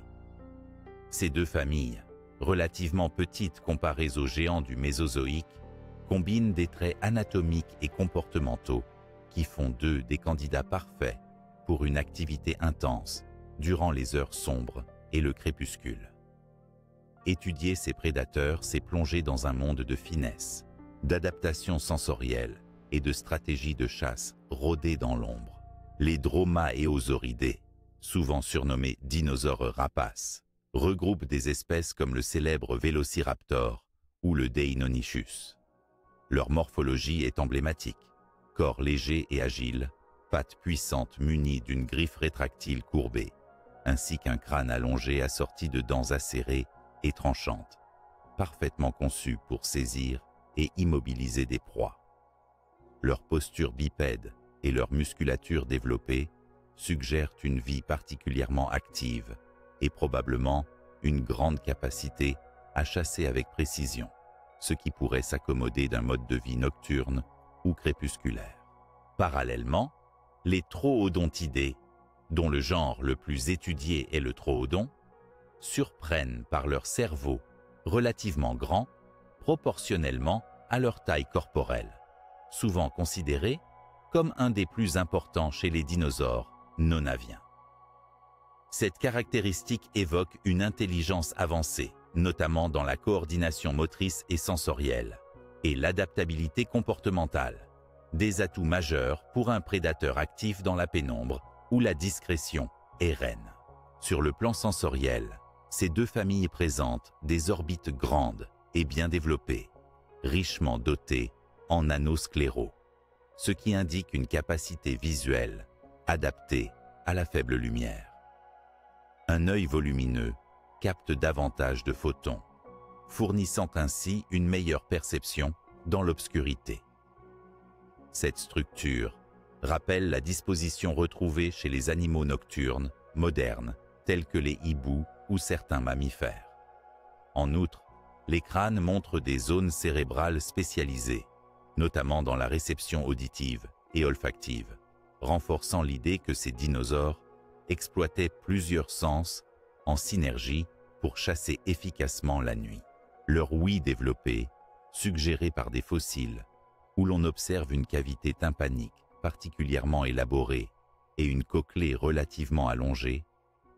Ces deux familles, relativement petites comparées aux géants du Mésozoïque, combinent des traits anatomiques et comportementaux qui font d'eux des candidats parfaits pour une activité intense durant les heures sombres et le crépuscule. Étudier ces prédateurs, c'est plonger dans un monde de finesse, d'adaptation sensorielle et de stratégies de chasse rodées dans l'ombre. Les dromaeosauridés, souvent surnommés dinosaures rapaces, regroupent des espèces comme le célèbre Vélociraptor ou le Deinonychus. Leur morphologie est emblématique. Corps léger et agile, pattes puissantes munies d'une griffe rétractile courbée, ainsi qu'un crâne allongé assorti de dents acérées et tranchantes, parfaitement conçues pour saisir et immobiliser des proies. Leur posture bipède et leur musculature développée suggèrent une vie particulièrement active et probablement une grande capacité à chasser avec précision, ce qui pourrait s'accommoder d'un mode de vie nocturne ou crépusculaire. Parallèlement, les troodontidés, dont le genre le plus étudié est le troodon, surprennent par leur cerveau relativement grand proportionnellement à leur taille corporelle, souvent considéré comme un des plus importants chez les dinosaures non aviens. Cette caractéristique évoque une intelligence avancée, notamment dans la coordination motrice et sensorielle, et l'adaptabilité comportementale, des atouts majeurs pour un prédateur actif dans la pénombre où la discrétion est reine. Sur le plan sensoriel, ces deux familles présentent des orbites grandes et bien développées, richement dotées en anneaux scléraux, ce qui indique une capacité visuelle adaptée à la faible lumière. Un œil volumineux capte davantage de photons, fournissant ainsi une meilleure perception dans l'obscurité. Cette structure rappelle la disposition retrouvée chez les animaux nocturnes modernes tels que les hiboux ou certains mammifères. En outre, les crânes montrent des zones cérébrales spécialisées, notamment dans la réception auditive et olfactive, renforçant l'idée que ces dinosaures exploitaient plusieurs sens en synergie pour chasser efficacement la nuit. Leur ouïe développée, suggérée par des fossiles, où l'on observe une cavité tympanique particulièrement élaborée et une cochlée relativement allongée,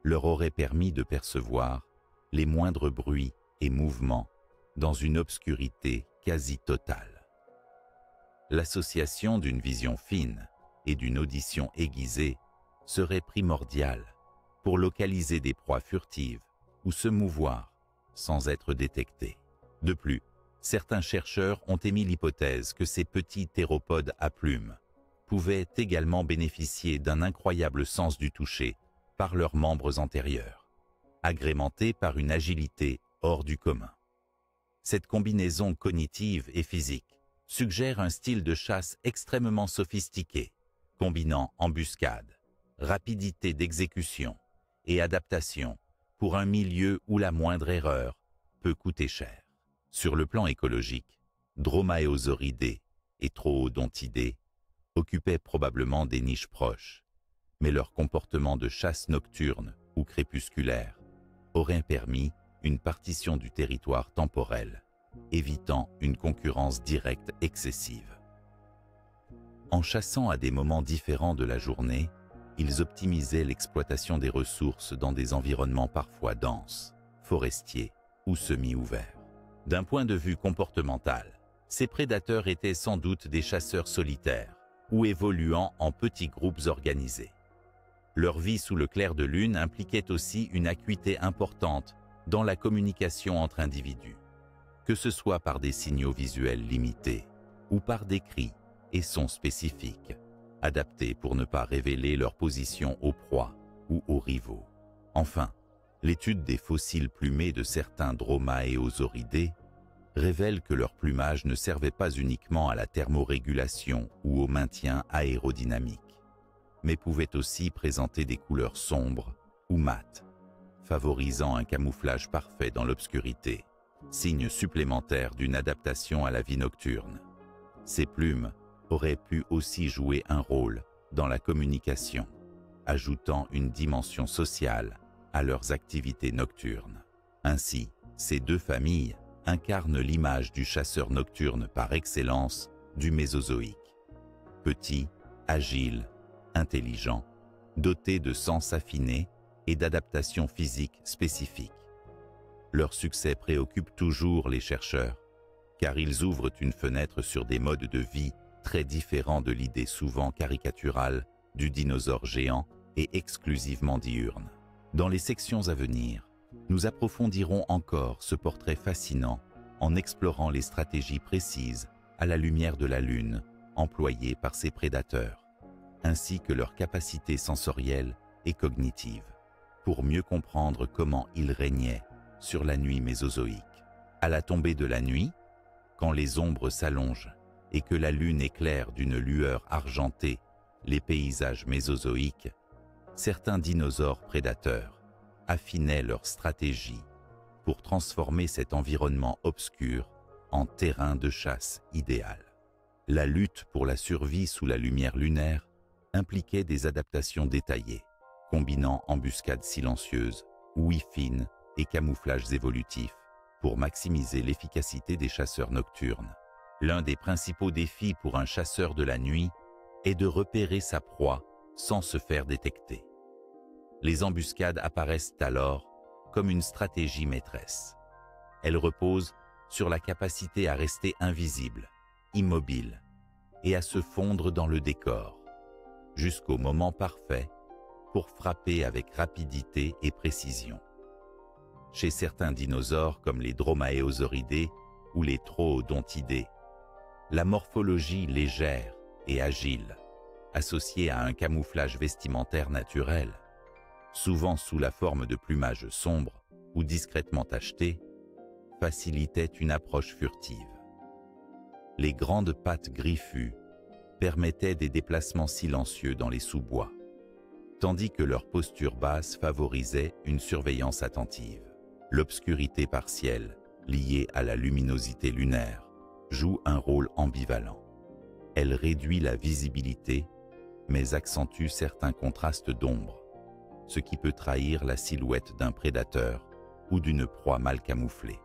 leur aurait permis de percevoir les moindres bruits et mouvements dans une obscurité quasi totale. L'association d'une vision fine et d'une audition aiguisée serait primordiale pour localiser des proies furtives ou se mouvoir sans être détectés. De plus, certains chercheurs ont émis l'hypothèse que ces petits théropodes à plumes pouvaient également bénéficier d'un incroyable sens du toucher par leurs membres antérieurs, agrémentés par une agilité hors du commun. Cette combinaison cognitive et physique suggère un style de chasse extrêmement sophistiqué, combinant embuscade, rapidité d'exécution et adaptation pour un milieu où la moindre erreur peut coûter cher. Sur le plan écologique, Dromaeosauridés et Troodontidés occupaient probablement des niches proches, mais leur comportement de chasse nocturne ou crépusculaire aurait permis une partition du territoire temporel, évitant une concurrence directe excessive. En chassant à des moments différents de la journée, ils optimisaient l'exploitation des ressources dans des environnements parfois denses, forestiers ou semi-ouverts. D'un point de vue comportemental, ces prédateurs étaient sans doute des chasseurs solitaires ou évoluant en petits groupes organisés. Leur vie sous le clair de lune impliquait aussi une acuité importante dans la communication entre individus, que ce soit par des signaux visuels limités ou par des cris et sons spécifiques, adaptés pour ne pas révéler leur position aux proies ou aux rivaux. Enfin, l'étude des fossiles plumés de certains Dromaeosauridés révèle que leur plumage ne servait pas uniquement à la thermorégulation ou au maintien aérodynamique, mais pouvait aussi présenter des couleurs sombres ou mates, favorisant un camouflage parfait dans l'obscurité, signe supplémentaire d'une adaptation à la vie nocturne. Ces plumes auraient pu aussi jouer un rôle dans la communication, ajoutant une dimension sociale à leurs activités nocturnes. Ainsi, ces deux familles incarnent l'image du chasseur nocturne par excellence du Mésozoïque. Petit, agile, intelligent, doté de sens affinés et d'adaptations physiques spécifiques. Leur succès préoccupe toujours les chercheurs, car ils ouvrent une fenêtre sur des modes de vie très différents de l'idée souvent caricaturale du dinosaure géant et exclusivement diurne. Dans les sections à venir, nous approfondirons encore ce portrait fascinant en explorant les stratégies précises à la lumière de la Lune employées par ces prédateurs, ainsi que leurs capacités sensorielles et cognitives, pour mieux comprendre comment ils régnaient sur la nuit mésozoïque. À la tombée de la nuit, quand les ombres s'allongent et que la Lune éclaire d'une lueur argentée les paysages mésozoïques, certains dinosaures prédateurs affinaient leur stratégie pour transformer cet environnement obscur en terrain de chasse idéal. La lutte pour la survie sous la lumière lunaire impliquait des adaptations détaillées, combinant embuscades silencieuses, ouïe fine et camouflages évolutifs pour maximiser l'efficacité des chasseurs nocturnes. L'un des principaux défis pour un chasseur de la nuit est de repérer sa proie sans se faire détecter. Les embuscades apparaissent alors comme une stratégie maîtresse. Elles reposent sur la capacité à rester invisible, immobile, et à se fondre dans le décor, jusqu'au moment parfait pour frapper avec rapidité et précision. Chez certains dinosaures comme les Dromaeosauridés ou les Troodontidés, la morphologie légère et agile, associée à un camouflage vestimentaire naturel, souvent sous la forme de plumage sombre ou discrètement tacheté, facilitait une approche furtive. Les grandes pattes griffues permettaient des déplacements silencieux dans les sous-bois, tandis que leur posture basse favorisait une surveillance attentive. L'obscurité partielle, liée à la luminosité lunaire, joue un rôle ambivalent. Elle réduit la visibilité, mais accentue certains contrastes d'ombre, ce qui peut trahir la silhouette d'un prédateur ou d'une proie mal camouflée.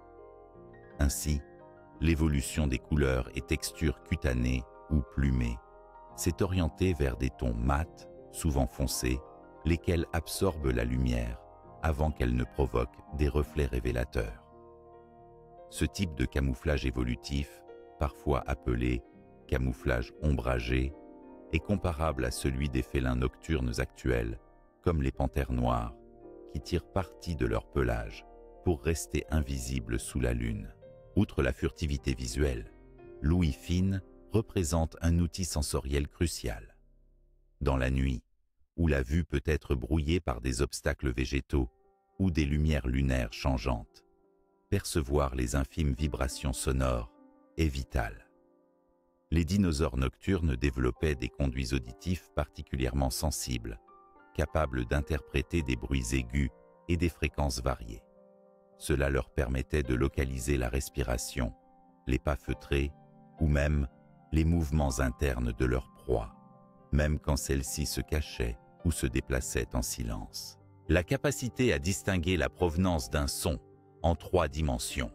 Ainsi, l'évolution des couleurs et textures cutanées ou plumées s'est orientée vers des tons mats, souvent foncés, lesquels absorbent la lumière avant qu'elle ne provoque des reflets révélateurs. Ce type de camouflage évolutif, parfois appelé camouflage ombragé, est comparable à celui des félins nocturnes actuels, comme les panthères noires, qui tirent parti de leur pelage pour rester invisibles sous la lune. Outre la furtivité visuelle, l'ouïe fine représente un outil sensoriel crucial. Dans la nuit, où la vue peut être brouillée par des obstacles végétaux ou des lumières lunaires changeantes, percevoir les infimes vibrations sonores est vital. Les dinosaures nocturnes développaient des conduits auditifs particulièrement sensibles, capables d'interpréter des bruits aigus et des fréquences variées. Cela leur permettait de localiser la respiration, les pas feutrés ou même les mouvements internes de leur proie, même quand celle-ci se cachait ou se déplaçait en silence. La capacité à distinguer la provenance d'un son en 3 dimensions,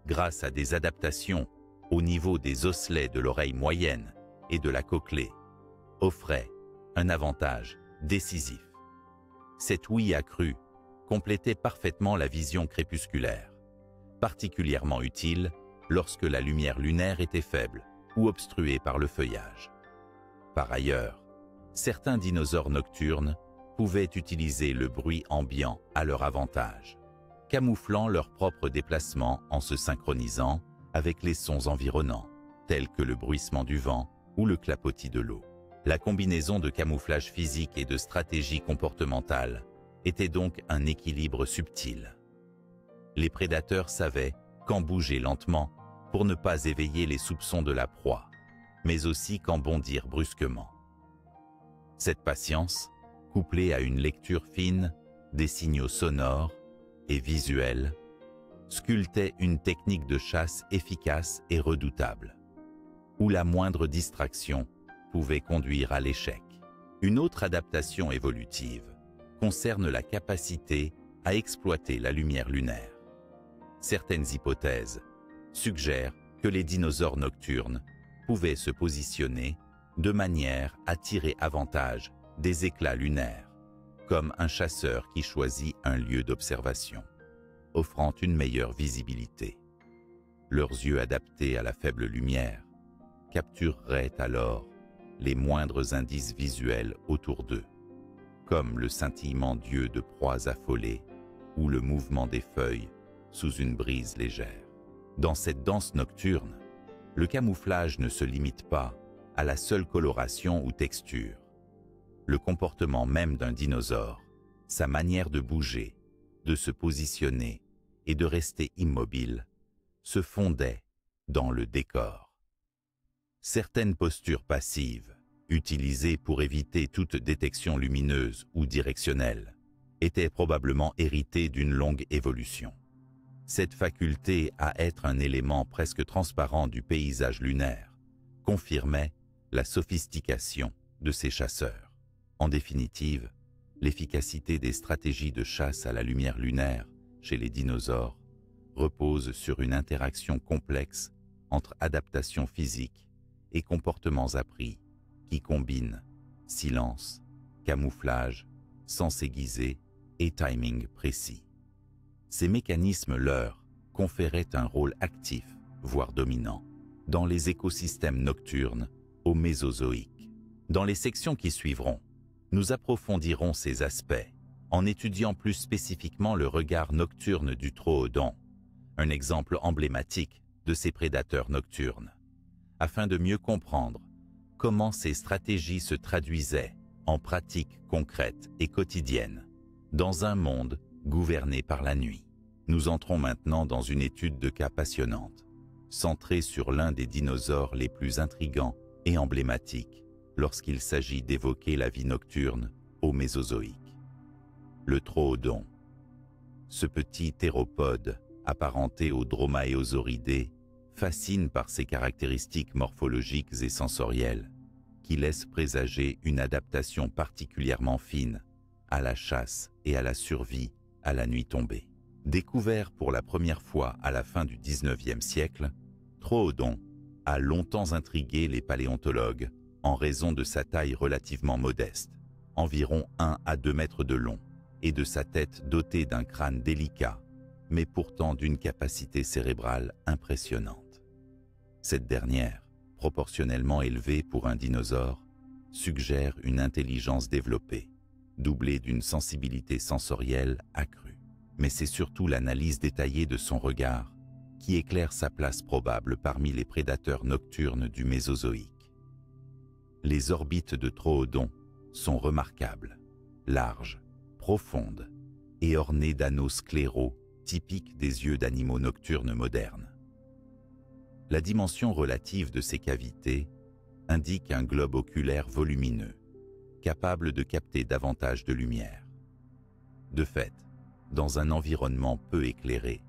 grâce à des adaptations au niveau des osselets de l'oreille moyenne et de la cochlée, offrait un avantage décisif. Cette ouïe accrue complétait parfaitement la vision crépusculaire, particulièrement utile lorsque la lumière lunaire était faible ou obstruée par le feuillage. Par ailleurs, certains dinosaures nocturnes pouvaient utiliser le bruit ambiant à leur avantage, camouflant leurs propres déplacements en se synchronisant avec les sons environnants, tels que le bruissement du vent ou le clapotis de l'eau. La combinaison de camouflage physique et de stratégie comportementale était donc un équilibre subtil. Les prédateurs savaient quand bouger lentement pour ne pas éveiller les soupçons de la proie, mais aussi quand bondir brusquement. Cette patience, couplée à une lecture fine des signaux sonores et visuels, sculptait une technique de chasse efficace et redoutable, où la moindre distraction pouvait conduire à l'échec. Une autre adaptation évolutive concerne la capacité à exploiter la lumière lunaire. Certaines hypothèses suggèrent que les dinosaures nocturnes pouvaient se positionner de manière à tirer avantage des éclats lunaires, comme un chasseur qui choisit un lieu d'observation, offrant une meilleure visibilité. Leurs yeux adaptés à la faible lumière captureraient alors les moindres indices visuels autour d'eux, comme le scintillement d'yeux de proies affolées ou le mouvement des feuilles sous une brise légère. Dans cette danse nocturne, le camouflage ne se limite pas à la seule coloration ou texture. Le comportement même d'un dinosaure, sa manière de bouger, de se positionner et de rester immobile, se fondait dans le décor. Certaines postures passives, utilisées pour éviter toute détection lumineuse ou directionnelle, étaient probablement héritées d'une longue évolution. Cette faculté à être un élément presque transparent du paysage lunaire confirmait la sophistication de ces chasseurs. En définitive, l'efficacité des stratégies de chasse à la lumière lunaire chez les dinosaures repose sur une interaction complexe entre adaptation physique et comportements appris qui combinent silence, camouflage, sens aiguisé et timing précis. Ces mécanismes leur conféraient un rôle actif, voire dominant, dans les écosystèmes nocturnes au Mésozoïque. Dans les sections qui suivront, nous approfondirons ces aspects en étudiant plus spécifiquement le regard nocturne du Troodon, un exemple emblématique de ces prédateurs nocturnes, afin de mieux comprendre comment ces stratégies se traduisaient en pratiques concrètes et quotidiennes dans un monde gouverné par la nuit. Nous entrons maintenant dans une étude de cas passionnante, centrée sur l'un des dinosaures les plus intrigants et emblématiques lorsqu'il s'agit d'évoquer la vie nocturne au Mésozoïque. Le Troodon. Ce petit théropode, apparenté aux dromaeosauridés, fascine par ses caractéristiques morphologiques et sensorielles, qui laissent présager une adaptation particulièrement fine à la chasse et à la survie à la nuit tombée. Découvert pour la première fois à la fin du XIXe siècle, Troodon a longtemps intrigué les paléontologues en raison de sa taille relativement modeste, environ 1 à 2 mètres de long, et de sa tête dotée d'un crâne délicat, mais pourtant d'une capacité cérébrale impressionnante. Cette dernière, proportionnellement élevée pour un dinosaure, suggère une intelligence développée, doublée d'une sensibilité sensorielle accrue. Mais c'est surtout l'analyse détaillée de son regard qui éclaire sa place probable parmi les prédateurs nocturnes du Mésozoïque. Les orbites de Troodon sont remarquables, larges, profondes et ornées d'anneaux scléraux typiques des yeux d'animaux nocturnes modernes. La dimension relative de ces cavités indique un globe oculaire volumineux, capable de capter davantage de lumière. De fait, dans un environnement peu éclairé,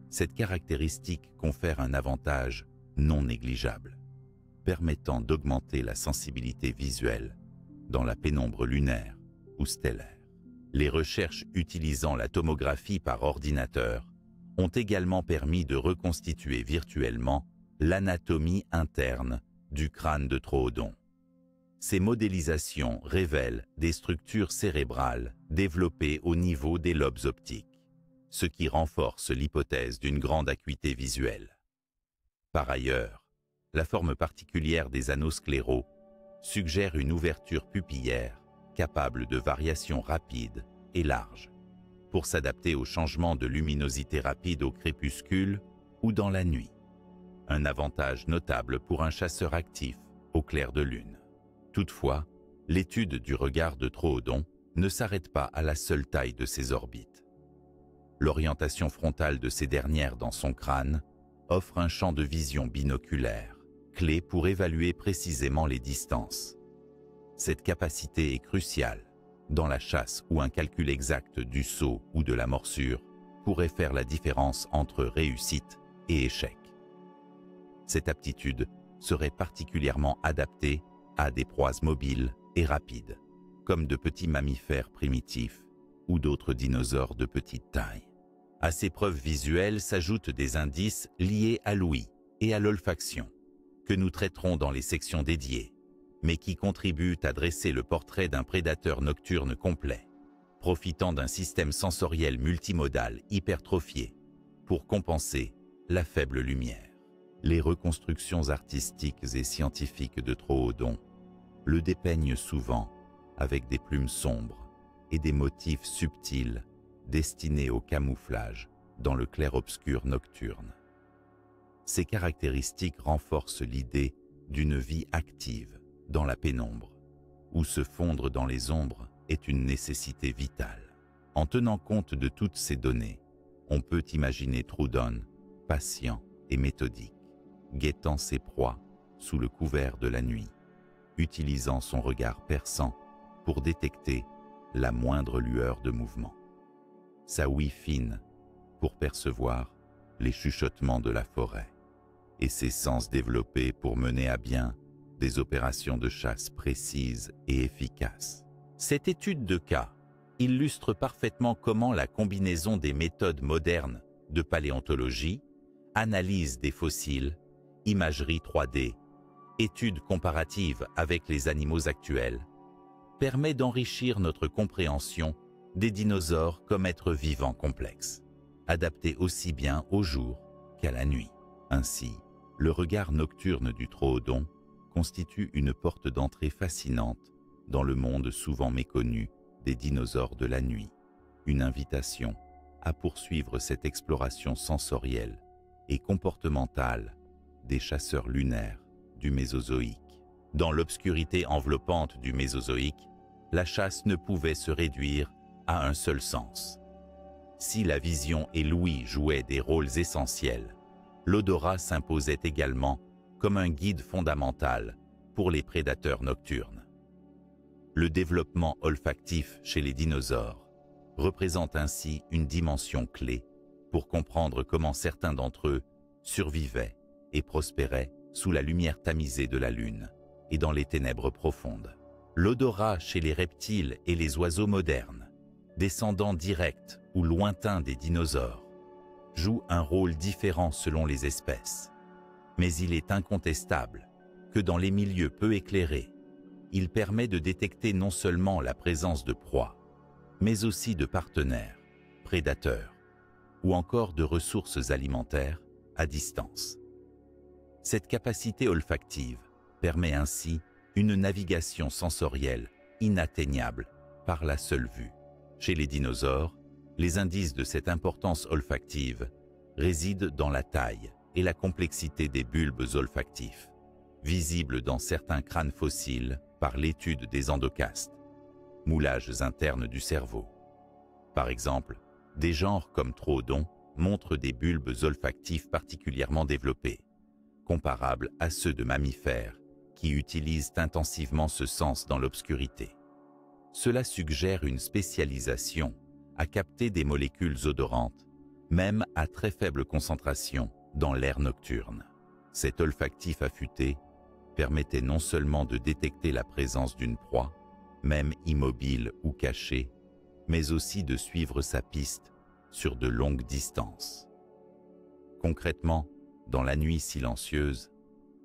cette caractéristique confère un avantage non négligeable, permettant d'augmenter la sensibilité visuelle dans la pénombre lunaire ou stellaire. Les recherches utilisant la tomographie par ordinateur ont également permis de reconstituer virtuellement l'anatomie interne du crâne de Troodon. Ces modélisations révèlent des structures cérébrales développées au niveau des lobes optiques, ce qui renforce l'hypothèse d'une grande acuité visuelle. Par ailleurs, la forme particulière des anneaux scléraux suggère une ouverture pupillaire capable de variations rapides et larges, pour s'adapter aux changements de luminosité rapide au crépuscule ou dans la nuit. Un avantage notable pour un chasseur actif au clair de lune. Toutefois, l'étude du regard de Troodon ne s'arrête pas à la seule taille de ses orbites. L'orientation frontale de ces dernières dans son crâne offre un champ de vision binoculaire, clé pour évaluer précisément les distances. Cette capacité est cruciale dans la chasse où un calcul exact du saut ou de la morsure pourrait faire la différence entre réussite et échec. Cette aptitude serait particulièrement adaptée à des proies mobiles et rapides, comme de petits mammifères primitifs ou d'autres dinosaures de petite taille. À ces preuves visuelles s'ajoutent des indices liés à l'ouïe et à l'olfaction, que nous traiterons dans les sections dédiées, mais qui contribuent à dresser le portrait d'un prédateur nocturne complet, profitant d'un système sensoriel multimodal hypertrophié pour compenser la faible lumière. Les reconstructions artistiques et scientifiques de Troodon le dépeignent souvent avec des plumes sombres et des motifs subtils destinés au camouflage dans le clair-obscur nocturne. Ces caractéristiques renforcent l'idée d'une vie active dans la pénombre, où se fondre dans les ombres est une nécessité vitale. En tenant compte de toutes ces données, on peut imaginer Troodon patient et méthodique, guettant ses proies sous le couvert de la nuit, utilisant son regard perçant pour détecter la moindre lueur de mouvement. Sa ouïe fine pour percevoir les chuchotements de la forêt, et ses sens développés pour mener à bien des opérations de chasse précises et efficaces. Cette étude de cas illustre parfaitement comment la combinaison des méthodes modernes de paléontologie, analyse des fossiles, imagerie 3D, études comparatives avec les animaux actuels, permet d'enrichir notre compréhension des dinosaures comme êtres vivants complexes, adaptés aussi bien au jour qu'à la nuit. Ainsi, le regard nocturne du Troodon constitue une porte d'entrée fascinante dans le monde souvent méconnu des dinosaures de la nuit, une invitation à poursuivre cette exploration sensorielle et comportementale des chasseurs lunaires du Mésozoïque. Dans l'obscurité enveloppante du Mésozoïque, la chasse ne pouvait se réduire à un seul sens. Si la vision et l'ouïe jouaient des rôles essentiels, l'odorat s'imposait également comme un guide fondamental pour les prédateurs nocturnes. Le développement olfactif chez les dinosaures représente ainsi une dimension clé pour comprendre comment certains d'entre eux survivaient et prospéraient sous la lumière tamisée de la lune et dans les ténèbres profondes. L'odorat chez les reptiles et les oiseaux modernes, descendants directs ou lointains des dinosaures, joue un rôle différent selon les espèces. Mais il est incontestable que dans les milieux peu éclairés, il permet de détecter non seulement la présence de proies, mais aussi de partenaires, prédateurs, ou encore de ressources alimentaires à distance. Cette capacité olfactive permet ainsi une navigation sensorielle inatteignable par la seule vue. Chez les dinosaures, les indices de cette importance olfactive résident dans la taille et la complexité des bulbes olfactifs, visibles dans certains crânes fossiles par l'étude des endocastes, moulages internes du cerveau. Par exemple, des genres comme Troodon montrent des bulbes olfactifs particulièrement développés, comparables à ceux de mammifères qui utilisent intensivement ce sens dans l'obscurité. Cela suggère une spécialisation à capter des molécules odorantes, même à très faible concentration dans l'air nocturne. Cet olfactif affûté permettait non seulement de détecter la présence d'une proie, même immobile ou cachée, mais aussi de suivre sa piste sur de longues distances. Concrètement, dans la nuit silencieuse,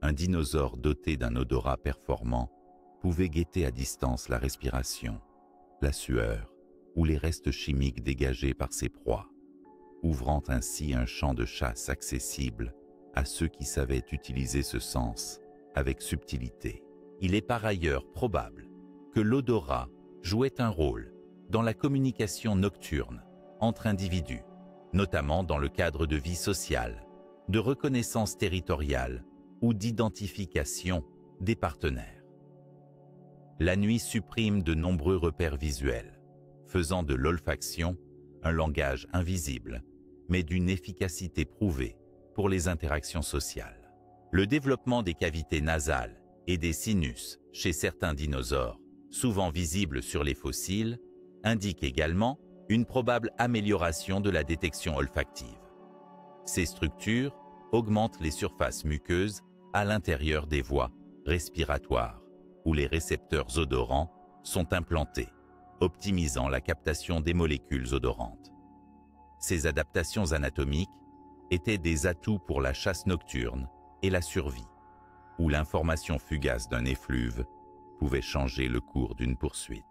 un dinosaure doté d'un odorat performant pouvait guetter à distance la respiration, la sueur ou les restes chimiques dégagés par ses proies, ouvrant ainsi un champ de chasse accessible à ceux qui savaient utiliser ce sens avec subtilité. Il est par ailleurs probable que l'odorat jouait un rôle dans la communication nocturne entre individus, notamment dans le cadre de vie sociale, de reconnaissance territoriale ou d'identification des partenaires. La nuit supprime de nombreux repères visuels, faisant de l'olfaction un langage invisible, mais d'une efficacité prouvée pour les interactions sociales. Le développement des cavités nasales et des sinus chez certains dinosaures, souvent visibles sur les fossiles, indique également une probable amélioration de la détection olfactive. Ces structures augmentent les surfaces muqueuses à l'intérieur des voies respiratoires, où les récepteurs odorants sont implantés, optimisant la captation des molécules odorantes. Ces adaptations anatomiques étaient des atouts pour la chasse nocturne et la survie, où l'information fugace d'un effluve pouvait changer le cours d'une poursuite.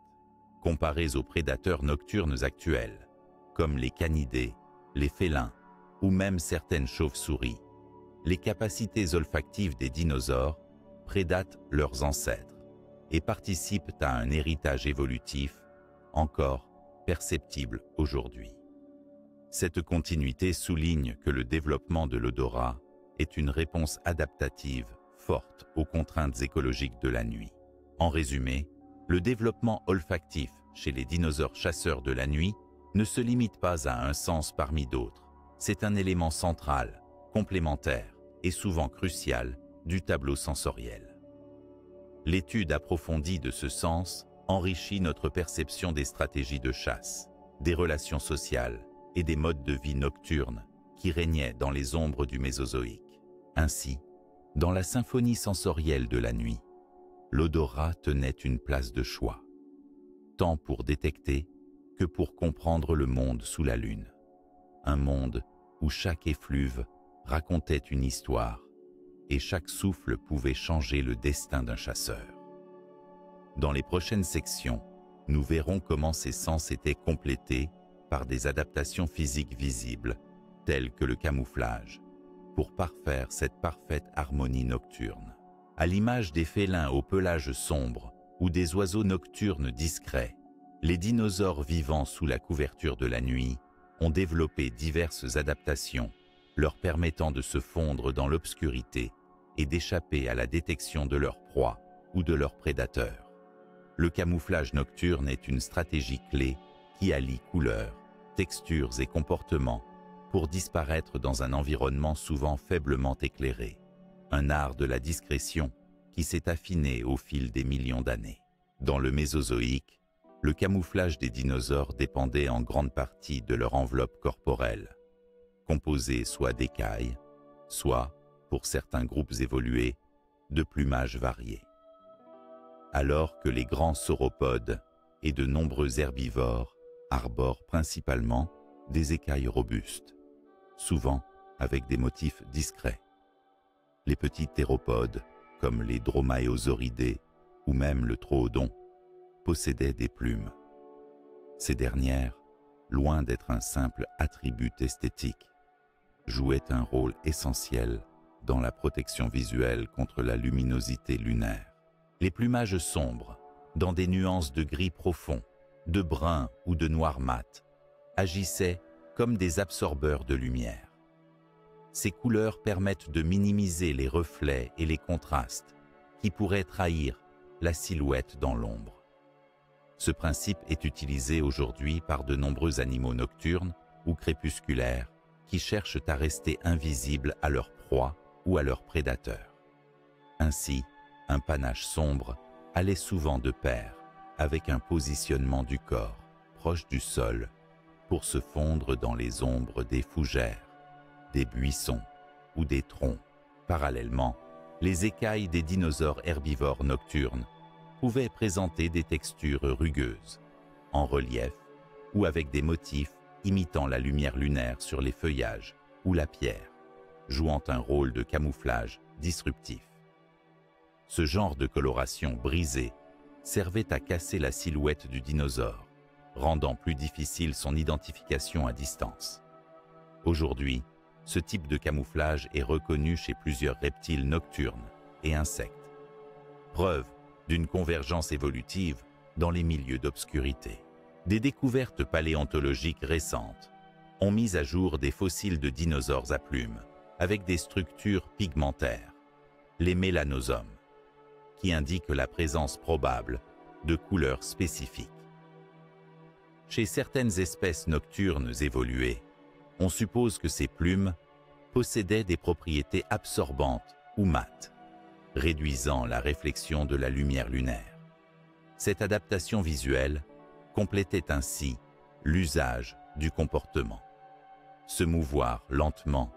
Comparés aux prédateurs nocturnes actuels, comme les canidés, les félins ou même certaines chauves-souris, les capacités olfactives des dinosaures prédatent leurs ancêtres et participent à un héritage évolutif encore perceptible aujourd'hui. Cette continuité souligne que le développement de l'odorat est une réponse adaptative forte aux contraintes écologiques de la nuit. En résumé, le développement olfactif chez les dinosaures chasseurs de la nuit ne se limite pas à un sens parmi d'autres. C'est un élément central, complémentaire et souvent crucial du tableau sensoriel. L'étude approfondie de ce sens enrichit notre perception des stratégies de chasse, des relations sociales et des modes de vie nocturnes qui régnaient dans les ombres du Mésozoïque. Ainsi, dans la symphonie sensorielle de la nuit, l'odorat tenait une place de choix, tant pour détecter que pour comprendre le monde sous la lune. Un monde où chaque effluve racontait une histoire et chaque souffle pouvait changer le destin d'un chasseur. Dans les prochaines sections, Nous verrons comment ces sens étaient complétés par des adaptations physiques visibles, telles que le camouflage, pour parfaire cette parfaite harmonie nocturne. À l'image des félins au pelage sombre ou des oiseaux nocturnes discrets, les dinosaures vivant sous la couverture de la nuit ont développé diverses adaptations leur permettant de se fondre dans l'obscurité et d'échapper à la détection de leur proie ou de leurs prédateurs. Le camouflage nocturne est une stratégie clé qui allie couleurs, textures et comportements pour disparaître dans un environnement souvent faiblement éclairé. Un art de la discrétion qui s'est affiné au fil des millions d'années. Dans le Mésozoïque, le camouflage des dinosaures dépendait en grande partie de leur enveloppe corporelle, composée soit d'écailles, soit, pour certains groupes évolués, de plumages variés. Alors que les grands sauropodes et de nombreux herbivores arborent principalement des écailles robustes, souvent avec des motifs discrets. Les petits théropodes, comme les dromaeosauridés ou même le troodon, possédaient des plumes. Ces dernières, loin d'être un simple attribut esthétique, jouaient un rôle essentiel dans la protection visuelle contre la luminosité lunaire. Les plumages sombres, dans des nuances de gris profond, de brun ou de noir mat, agissaient comme des absorbeurs de lumière. Ces couleurs permettent de minimiser les reflets et les contrastes qui pourraient trahir la silhouette dans l'ombre. Ce principe est utilisé aujourd'hui par de nombreux animaux nocturnes ou crépusculaires qui cherchent à rester invisibles à leur proie ou à leurs prédateurs. Ainsi, un panache sombre allait souvent de pair avec un positionnement du corps proche du sol pour se fondre dans les ombres des fougères, des buissons ou des troncs. Parallèlement, les écailles des dinosaures herbivores nocturnes pouvaient présenter des textures rugueuses, en relief ou avec des motifs imitant la lumière lunaire sur les feuillages ou la pierre, jouant un rôle de camouflage disruptif. Ce genre de coloration brisée servait à casser la silhouette du dinosaure, rendant plus difficile son identification à distance. Aujourd'hui, ce type de camouflage est reconnu chez plusieurs reptiles nocturnes et insectes, preuve d'une convergence évolutive dans les milieux d'obscurité. Des découvertes paléontologiques récentes ont mis à jour des fossiles de dinosaures à plumes avec des structures pigmentaires, les mélanosomes, qui indiquent la présence probable de couleurs spécifiques. Chez certaines espèces nocturnes évoluées, on suppose que ces plumes possédaient des propriétés absorbantes ou mates, réduisant la réflexion de la lumière lunaire. Cette adaptation visuelle complétait ainsi l'usage du comportement. Se mouvoir lentement,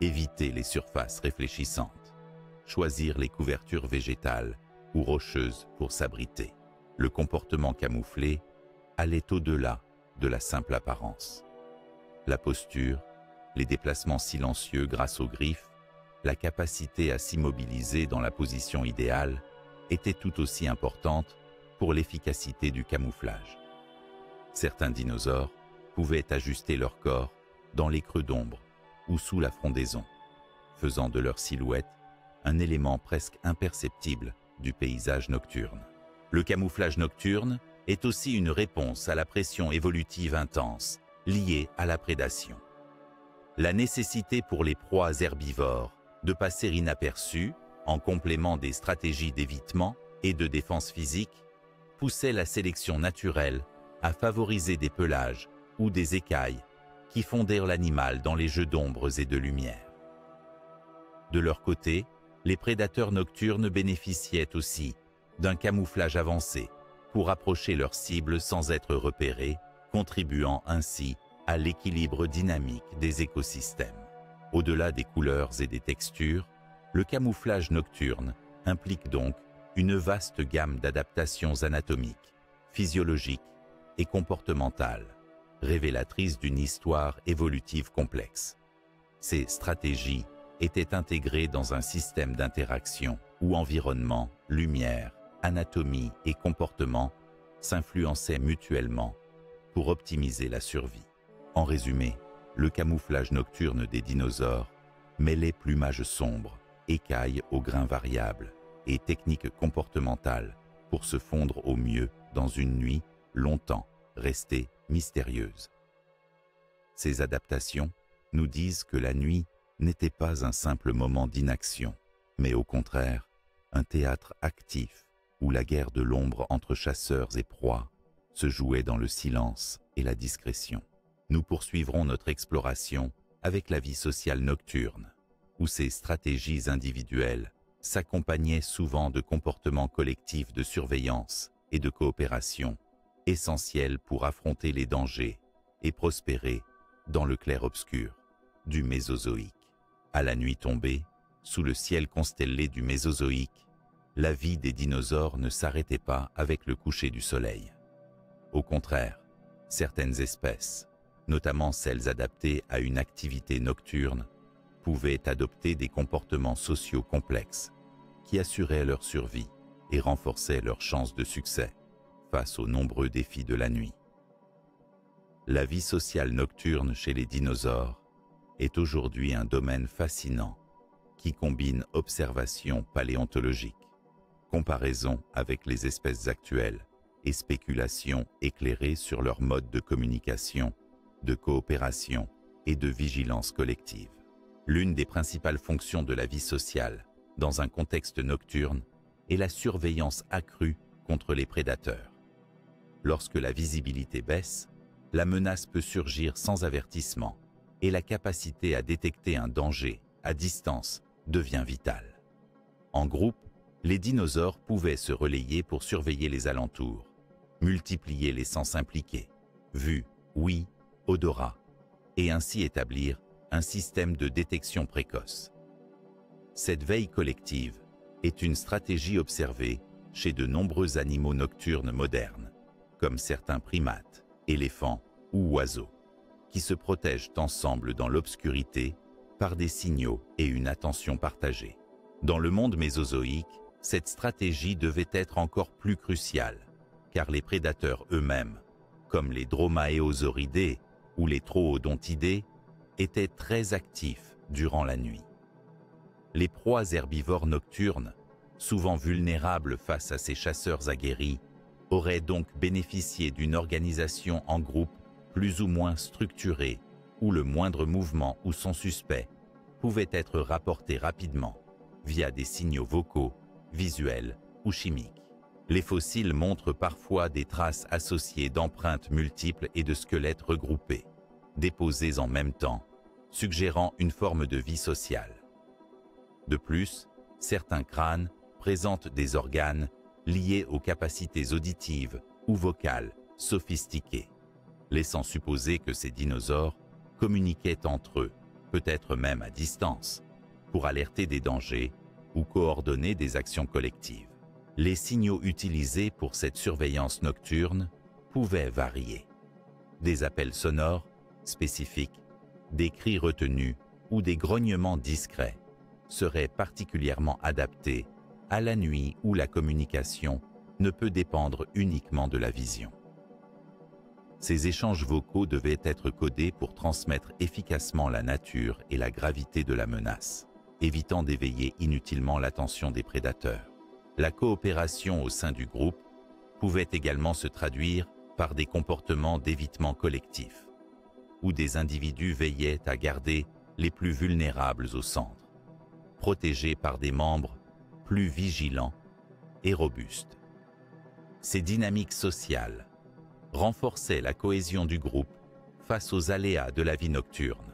éviter les surfaces réfléchissantes, choisir les couvertures végétales ou rocheuses pour s'abriter. Le comportement camouflé allait au-delà de la simple apparence. La posture, les déplacements silencieux grâce aux griffes, la capacité à s'immobiliser dans la position idéale étaient tout aussi importantes pour l'efficacité du camouflage. Certains dinosaures pouvaient ajuster leur corps dans les creux d'ombre ou sous la frondaison, faisant de leur silhouette un élément presque imperceptible du paysage nocturne. Le camouflage nocturne est aussi une réponse à la pression évolutive intense liée à la prédation. La nécessité pour les proies herbivores de passer inaperçues, en complément des stratégies d'évitement et de défense physique, poussait la sélection naturelle à favoriser des pelages ou des écailles qui fondèrent l'animal dans les jeux d'ombres et de lumière. De leur côté, les prédateurs nocturnes bénéficiaient aussi d'un camouflage avancé pour approcher leur cible sans être repérés, contribuant ainsi à l'équilibre dynamique des écosystèmes. Au-delà des couleurs et des textures, le camouflage nocturne implique donc une vaste gamme d'adaptations anatomiques, physiologiques et comportementales, révélatrices d'une histoire évolutive complexe. Ces stratégies étaient intégrées dans un système d'interaction où environnement, lumière, anatomie et comportement s'influençaient mutuellement pour optimiser la survie. En résumé, le camouflage nocturne des dinosaures mêlait plumage sombre, écailles aux grains variables et techniques comportementales pour se fondre au mieux dans une nuit longtemps restée mystérieuse. Ces adaptations nous disent que la nuit n'était pas un simple moment d'inaction, mais au contraire, un théâtre actif où la guerre de l'ombre entre chasseurs et proies se jouait dans le silence et la discrétion. Nous poursuivrons notre exploration avec la vie sociale nocturne, où ces stratégies individuelles s'accompagnaient souvent de comportements collectifs de surveillance et de coopération, essentiels pour affronter les dangers et prospérer dans le clair-obscur du Mésozoïque. À la nuit tombée, sous le ciel constellé du Mésozoïque, la vie des dinosaures ne s'arrêtait pas avec le coucher du soleil. Au contraire, certaines espèces, notamment celles adaptées à une activité nocturne, pouvaient adopter des comportements sociaux complexes qui assuraient leur survie et renforçaient leurs chances de succès face aux nombreux défis de la nuit. La vie sociale nocturne chez les dinosaures est aujourd'hui un domaine fascinant qui combine observation paléontologique, comparaison avec les espèces actuelles et spéculation éclairée sur leur mode de communication, de coopération et de vigilance collective. L'une des principales fonctions de la vie sociale dans un contexte nocturne est la surveillance accrue contre les prédateurs. Lorsque la visibilité baisse, la menace peut surgir sans avertissement et la capacité à détecter un danger à distance devient vitale. En groupe, les dinosaures pouvaient se relayer pour surveiller les alentours, multiplier les sens impliqués, vue, ouïe, odorat, et ainsi établir un système de détection précoce. Cette veille collective est une stratégie observée chez de nombreux animaux nocturnes modernes, comme certains primates, éléphants ou oiseaux, qui se protègent ensemble dans l'obscurité par des signaux et une attention partagée. Dans le monde mésozoïque, cette stratégie devait être encore plus cruciale, car les prédateurs eux-mêmes, comme les dromaeosauridés ou les troodontidés, étaient très actifs durant la nuit. Les proies herbivores nocturnes, souvent vulnérables face à ces chasseurs aguerris, auraient donc bénéficié d'une organisation en groupe plus ou moins structurée, où le moindre mouvement ou son suspect pouvait être rapporté rapidement via des signaux vocaux, visuels ou chimiques. Les fossiles montrent parfois des traces associées d'empreintes multiples et de squelettes regroupés, déposés en même temps, suggérant une forme de vie sociale. De plus, certains crânes présentent des organes liés aux capacités auditives ou vocales sophistiquées, laissant supposer que ces dinosaures communiquaient entre eux, peut-être même à distance, pour alerter des dangers ou coordonner des actions collectives. Les signaux utilisés pour cette surveillance nocturne pouvaient varier. Des appels sonores spécifiques, des cris retenus ou des grognements discrets seraient particulièrement adaptés à la nuit où la communication ne peut dépendre uniquement de la vision. Ces échanges vocaux devaient être codés pour transmettre efficacement la nature et la gravité de la menace, évitant d'éveiller inutilement l'attention des prédateurs. La coopération au sein du groupe pouvait également se traduire par des comportements d'évitement collectif, où des individus veillaient à garder les plus vulnérables au centre, protégés par des membres plus vigilants et robustes. Ces dynamiques sociales renforçaient la cohésion du groupe face aux aléas de la vie nocturne,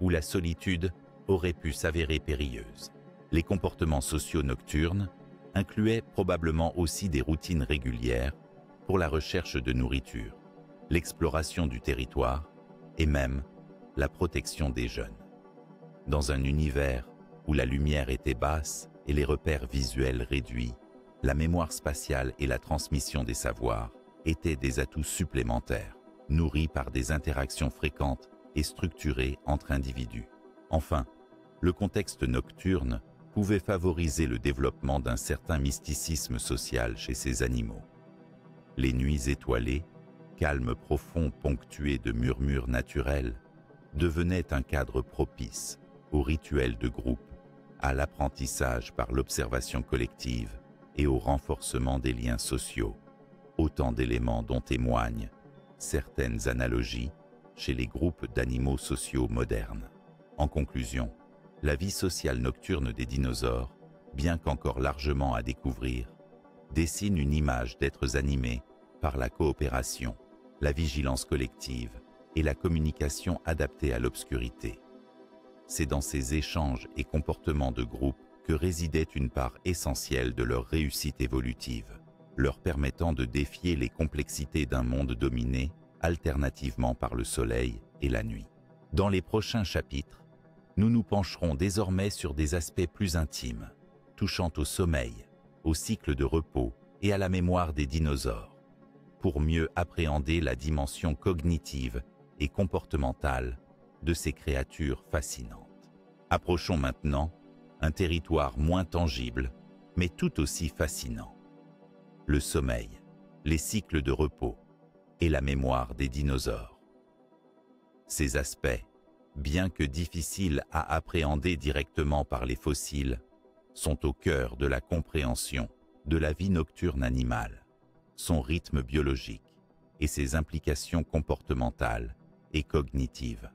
où la solitude aurait pu s'avérer périlleuse. Les comportements sociaux nocturnes incluaient probablement aussi des routines régulières pour la recherche de nourriture, l'exploration du territoire et même la protection des jeunes. Dans un univers où la lumière était basse et les repères visuels réduits, la mémoire spatiale et la transmission des savoirs étaient des atouts supplémentaires, nourris par des interactions fréquentes et structurées entre individus. Enfin, le contexte nocturne pouvait favoriser le développement d'un certain mysticisme social chez ces animaux. Les nuits étoilées, calme profond ponctué de murmures naturels, devenaient un cadre propice aux rituels de groupe, à l'apprentissage par l'observation collective et au renforcement des liens sociaux, autant d'éléments dont témoignent certaines analogies chez les groupes d'animaux sociaux modernes. En conclusion, la vie sociale nocturne des dinosaures, bien qu'encore largement à découvrir, dessine une image d'êtres animés par la coopération, la vigilance collective et la communication adaptée à l'obscurité. C'est dans ces échanges et comportements de groupe que résidait une part essentielle de leur réussite évolutive, leur permettant de défier les complexités d'un monde dominé alternativement par le soleil et la nuit. Dans les prochains chapitres, nous nous pencherons désormais sur des aspects plus intimes, touchant au sommeil, au cycle de repos et à la mémoire des dinosaures, pour mieux appréhender la dimension cognitive et comportementale de ces créatures fascinantes. Approchons maintenant un territoire moins tangible, mais tout aussi fascinant. Le sommeil, les cycles de repos et la mémoire des dinosaures. Ces aspects, bien que difficiles à appréhender directement par les fossiles, sont au cœur de la compréhension de la vie nocturne animale, son rythme biologique et ses implications comportementales et cognitives.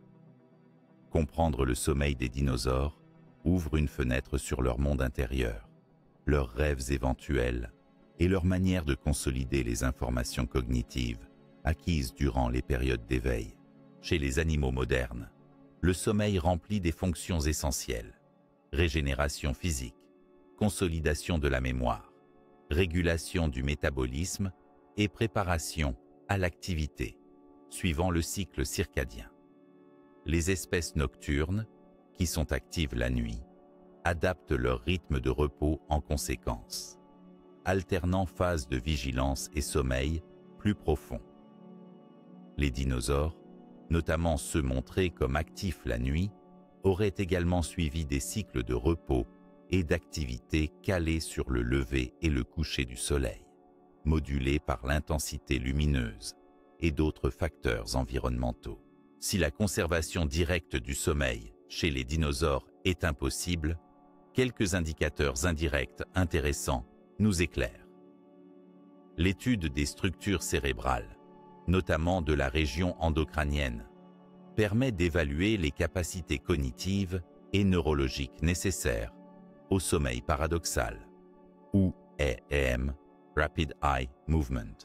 Comprendre le sommeil des dinosaures ouvre une fenêtre sur leur monde intérieur, leurs rêves éventuels et leur manière de consolider les informations cognitives acquises durant les périodes d'éveil. Chez les animaux modernes, le sommeil remplit des fonctions essentielles: régénération physique, consolidation de la mémoire, régulation du métabolisme et préparation à l'activité, suivant le cycle circadien. Les espèces nocturnes, qui sont actives la nuit, adaptent leur rythme de repos en conséquence, alternant phases de vigilance et sommeil plus profond. Les dinosaures, notamment ceux montrés comme actifs la nuit, auraient également suivi des cycles de repos et d'activité calés sur le lever et le coucher du soleil, modulés par l'intensité lumineuse et d'autres facteurs environnementaux. Si la conservation directe du sommeil chez les dinosaures est impossible, quelques indicateurs indirects intéressants nous éclairent. L'étude des structures cérébrales, notamment de la région endocrânienne, permet d'évaluer les capacités cognitives et neurologiques nécessaires au sommeil paradoxal, ou REM, Rapid Eye Movement,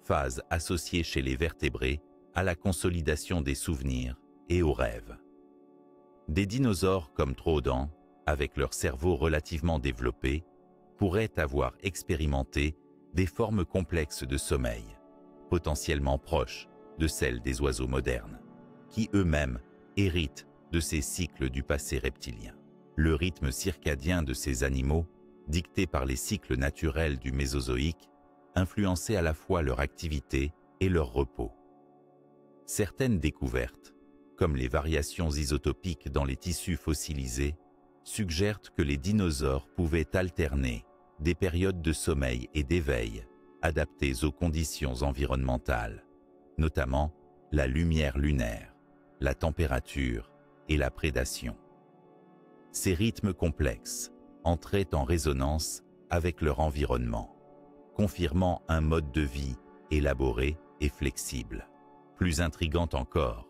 phase associée chez les vertébrés à la consolidation des souvenirs et aux rêves. Des dinosaures comme Troodon, avec leur cerveau relativement développé, pourraient avoir expérimenté des formes complexes de sommeil, potentiellement proches de celles des oiseaux modernes, qui eux-mêmes héritent de ces cycles du passé reptilien. Le rythme circadien de ces animaux, dicté par les cycles naturels du Mésozoïque, influençait à la fois leur activité et leur repos. Certaines découvertes, comme les variations isotopiques dans les tissus fossilisés, suggèrent que les dinosaures pouvaient alterner des périodes de sommeil et d'éveil adaptées aux conditions environnementales, notamment la lumière lunaire, la température et la prédation. Ces rythmes complexes entraient en résonance avec leur environnement, confirmant un mode de vie élaboré et flexible. Plus intrigante encore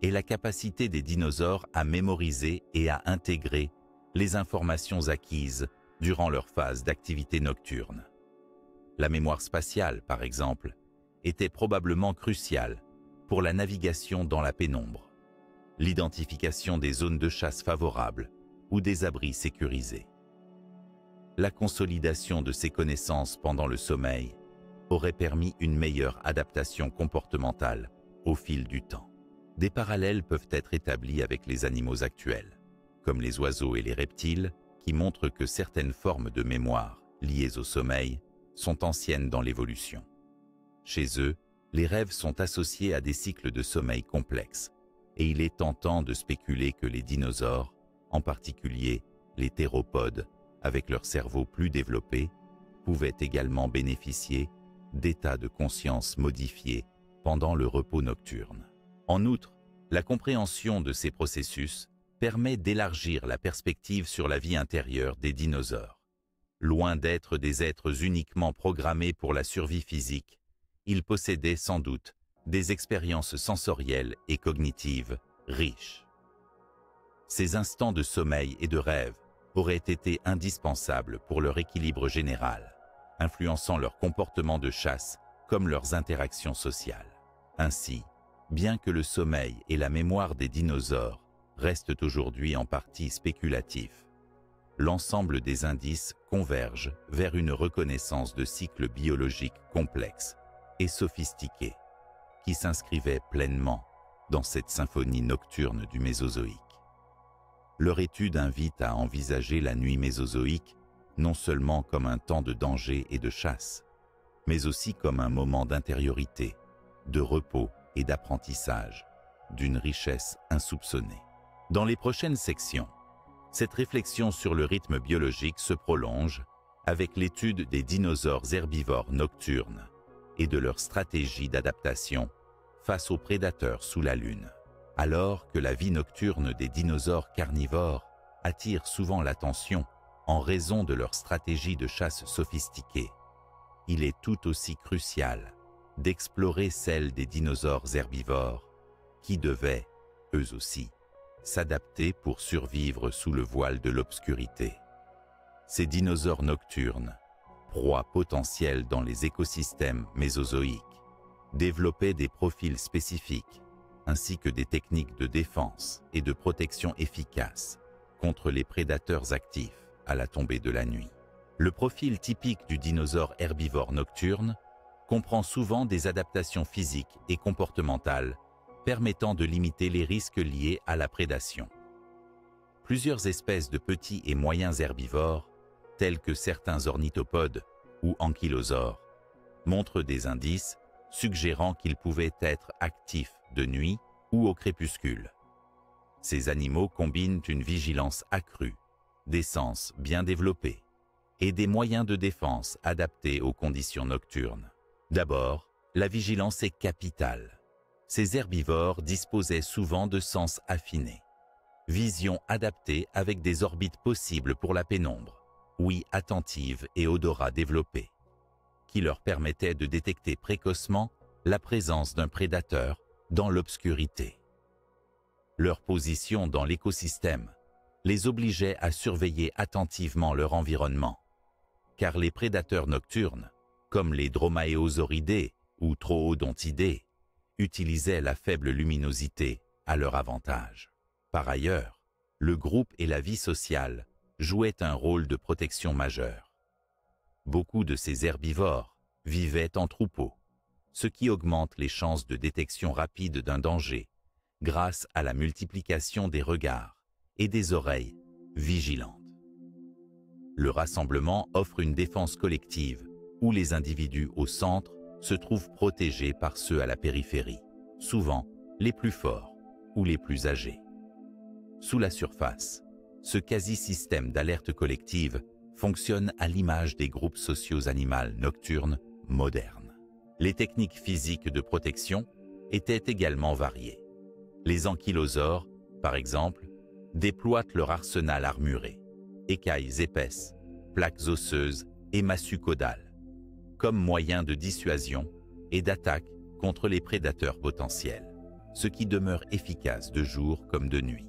est la capacité des dinosaures à mémoriser et à intégrer les informations acquises durant leur phase d'activité nocturne. La mémoire spatiale, par exemple, était probablement cruciale pour la navigation dans la pénombre, l'identification des zones de chasse favorables ou des abris sécurisés. La consolidation de ces connaissances pendant le sommeil aurait permis une meilleure adaptation comportementale au fil du temps. Des parallèles peuvent être établis avec les animaux actuels, comme les oiseaux et les reptiles, qui montrent que certaines formes de mémoire liées au sommeil sont anciennes dans l'évolution. Chez eux, les rêves sont associés à des cycles de sommeil complexes, et il est tentant de spéculer que les dinosaures, en particulier les théropodes, avec leur cerveau plus développé, pouvaient également bénéficier d'état de conscience modifié pendant le repos nocturne. En outre, la compréhension de ces processus permet d'élargir la perspective sur la vie intérieure des dinosaures. Loin d'être des êtres uniquement programmés pour la survie physique, ils possédaient sans doute des expériences sensorielles et cognitives riches. Ces instants de sommeil et de rêve auraient été indispensables pour leur équilibre général, influençant leur comportement de chasse comme leurs interactions sociales. Ainsi, bien que le sommeil et la mémoire des dinosaures restent aujourd'hui en partie spéculatifs, l'ensemble des indices convergent vers une reconnaissance de cycles biologiques complexes et sophistiqués qui s'inscrivaient pleinement dans cette symphonie nocturne du Mésozoïque. Leur étude invite à envisager la nuit mésozoïque non seulement comme un temps de danger et de chasse, mais aussi comme un moment d'intériorité, de repos et d'apprentissage, d'une richesse insoupçonnée. Dans les prochaines sections, cette réflexion sur le rythme biologique se prolonge avec l'étude des dinosaures herbivores nocturnes et de leur stratégie d'adaptation face aux prédateurs sous la Lune. Alors que la vie nocturne des dinosaures carnivores attire souvent l'attention en raison de leur stratégie de chasse sophistiquée, il est tout aussi crucial d'explorer celle des dinosaures herbivores qui devaient, eux aussi, s'adapter pour survivre sous le voile de l'obscurité. Ces dinosaures nocturnes, proies potentielles dans les écosystèmes mésozoïques, développaient des profils spécifiques ainsi que des techniques de défense et de protection efficaces contre les prédateurs actifs à la tombée de la nuit. Le profil typique du dinosaure herbivore nocturne comprend souvent des adaptations physiques et comportementales permettant de limiter les risques liés à la prédation. Plusieurs espèces de petits et moyens herbivores, tels que certains ornithopodes ou ankylosaures, montrent des indices suggérant qu'ils pouvaient être actifs de nuit ou au crépuscule. Ces animaux combinent une vigilance accrue, des sens bien développés et des moyens de défense adaptés aux conditions nocturnes. D'abord, la vigilance est capitale. Ces herbivores disposaient souvent de sens affinés, vision adaptée avec des orbites possibles pour la pénombre, ouïe attentive et odorat développé, qui leur permettaient de détecter précocement la présence d'un prédateur dans l'obscurité. Leur position dans l'écosystème les obligeait à surveiller attentivement leur environnement, car les prédateurs nocturnes, comme les dromaeosauridés ou troodontidés, utilisaient la faible luminosité à leur avantage. Par ailleurs, le groupe et la vie sociale jouaient un rôle de protection majeur. Beaucoup de ces herbivores vivaient en troupeaux, ce qui augmente les chances de détection rapide d'un danger grâce à la multiplication des regards et des oreilles vigilantes. Le rassemblement offre une défense collective où les individus au centre se trouvent protégés par ceux à la périphérie, souvent les plus forts ou les plus âgés. Sous la surface, ce quasi-système d'alerte collective fonctionne à l'image des groupes sociaux animaux nocturnes modernes. Les techniques physiques de protection étaient également variées. Les ankylosaures, par exemple, déploient leur arsenal armuré, écailles épaisses, plaques osseuses et massues caudales, comme moyen de dissuasion et d'attaque contre les prédateurs potentiels, ce qui demeure efficace de jour comme de nuit.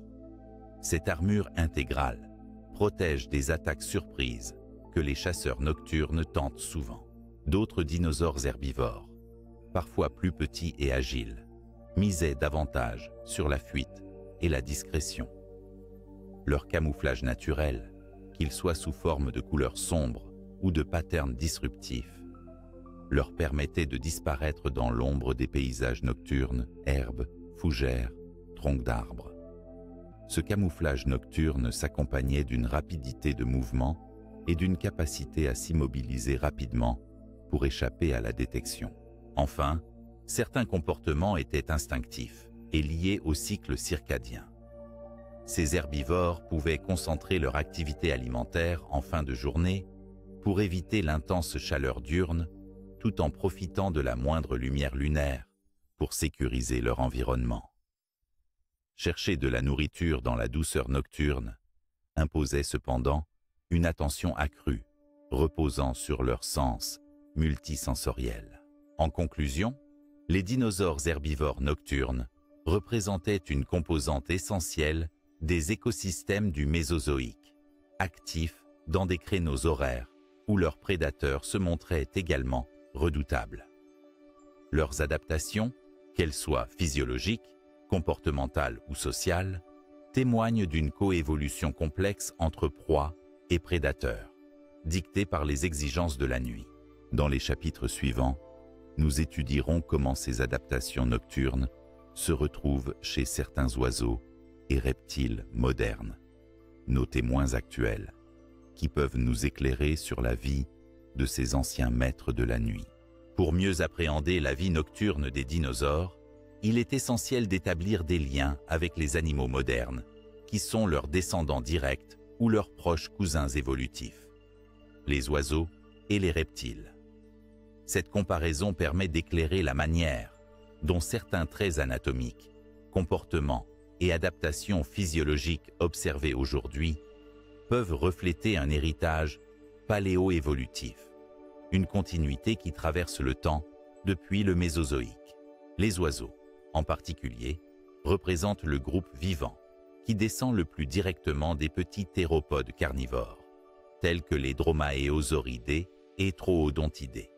Cette armure intégrale protège des attaques surprises que les chasseurs nocturnes tentent souvent. D'autres dinosaures herbivores, parfois plus petits et agiles, misaient davantage sur la fuite et la discrétion. Leur camouflage naturel, qu'il soit sous forme de couleurs sombres ou de patterns disruptifs, leur permettait de disparaître dans l'ombre des paysages nocturnes, herbes, fougères, troncs d'arbres. Ce camouflage nocturne s'accompagnait d'une rapidité de mouvement et d'une capacité à s'immobiliser rapidement pour échapper à la détection. Enfin, certains comportements étaient instinctifs et liés au cycle circadien. Ces herbivores pouvaient concentrer leur activité alimentaire en fin de journée pour éviter l'intense chaleur diurne, tout en profitant de la moindre lumière lunaire pour sécuriser leur environnement. Chercher de la nourriture dans la douceur nocturne imposait cependant une attention accrue, reposant sur leurs sens multisensoriels. En conclusion, les dinosaures herbivores nocturnes représentaient une composante essentielle des écosystèmes du Mésozoïque, actifs dans des créneaux horaires où leurs prédateurs se montraient également redoutables. Leurs adaptations, qu'elles soient physiologiques, comportementales ou sociales, témoignent d'une coévolution complexe entre proies et prédateurs, dictée par les exigences de la nuit. Dans les chapitres suivants, nous étudierons comment ces adaptations nocturnes se retrouvent chez certains oiseaux et reptiles modernes, nos témoins actuels, qui peuvent nous éclairer sur la vie de ces anciens maîtres de la nuit. Pour mieux appréhender la vie nocturne des dinosaures, il est essentiel d'établir des liens avec les animaux modernes, qui sont leurs descendants directs ou leurs proches cousins évolutifs, les oiseaux et les reptiles. Cette comparaison permet d'éclairer la manière dont certains traits anatomiques, comportements et adaptations physiologiques observés aujourd'hui peuvent refléter un héritage paléo-évolutif, une continuité qui traverse le temps depuis le Mésozoïque. Les oiseaux, en particulier, représentent le groupe vivant qui descend le plus directement des petits théropodes carnivores, tels que les dromaéosauridés et troodontidés.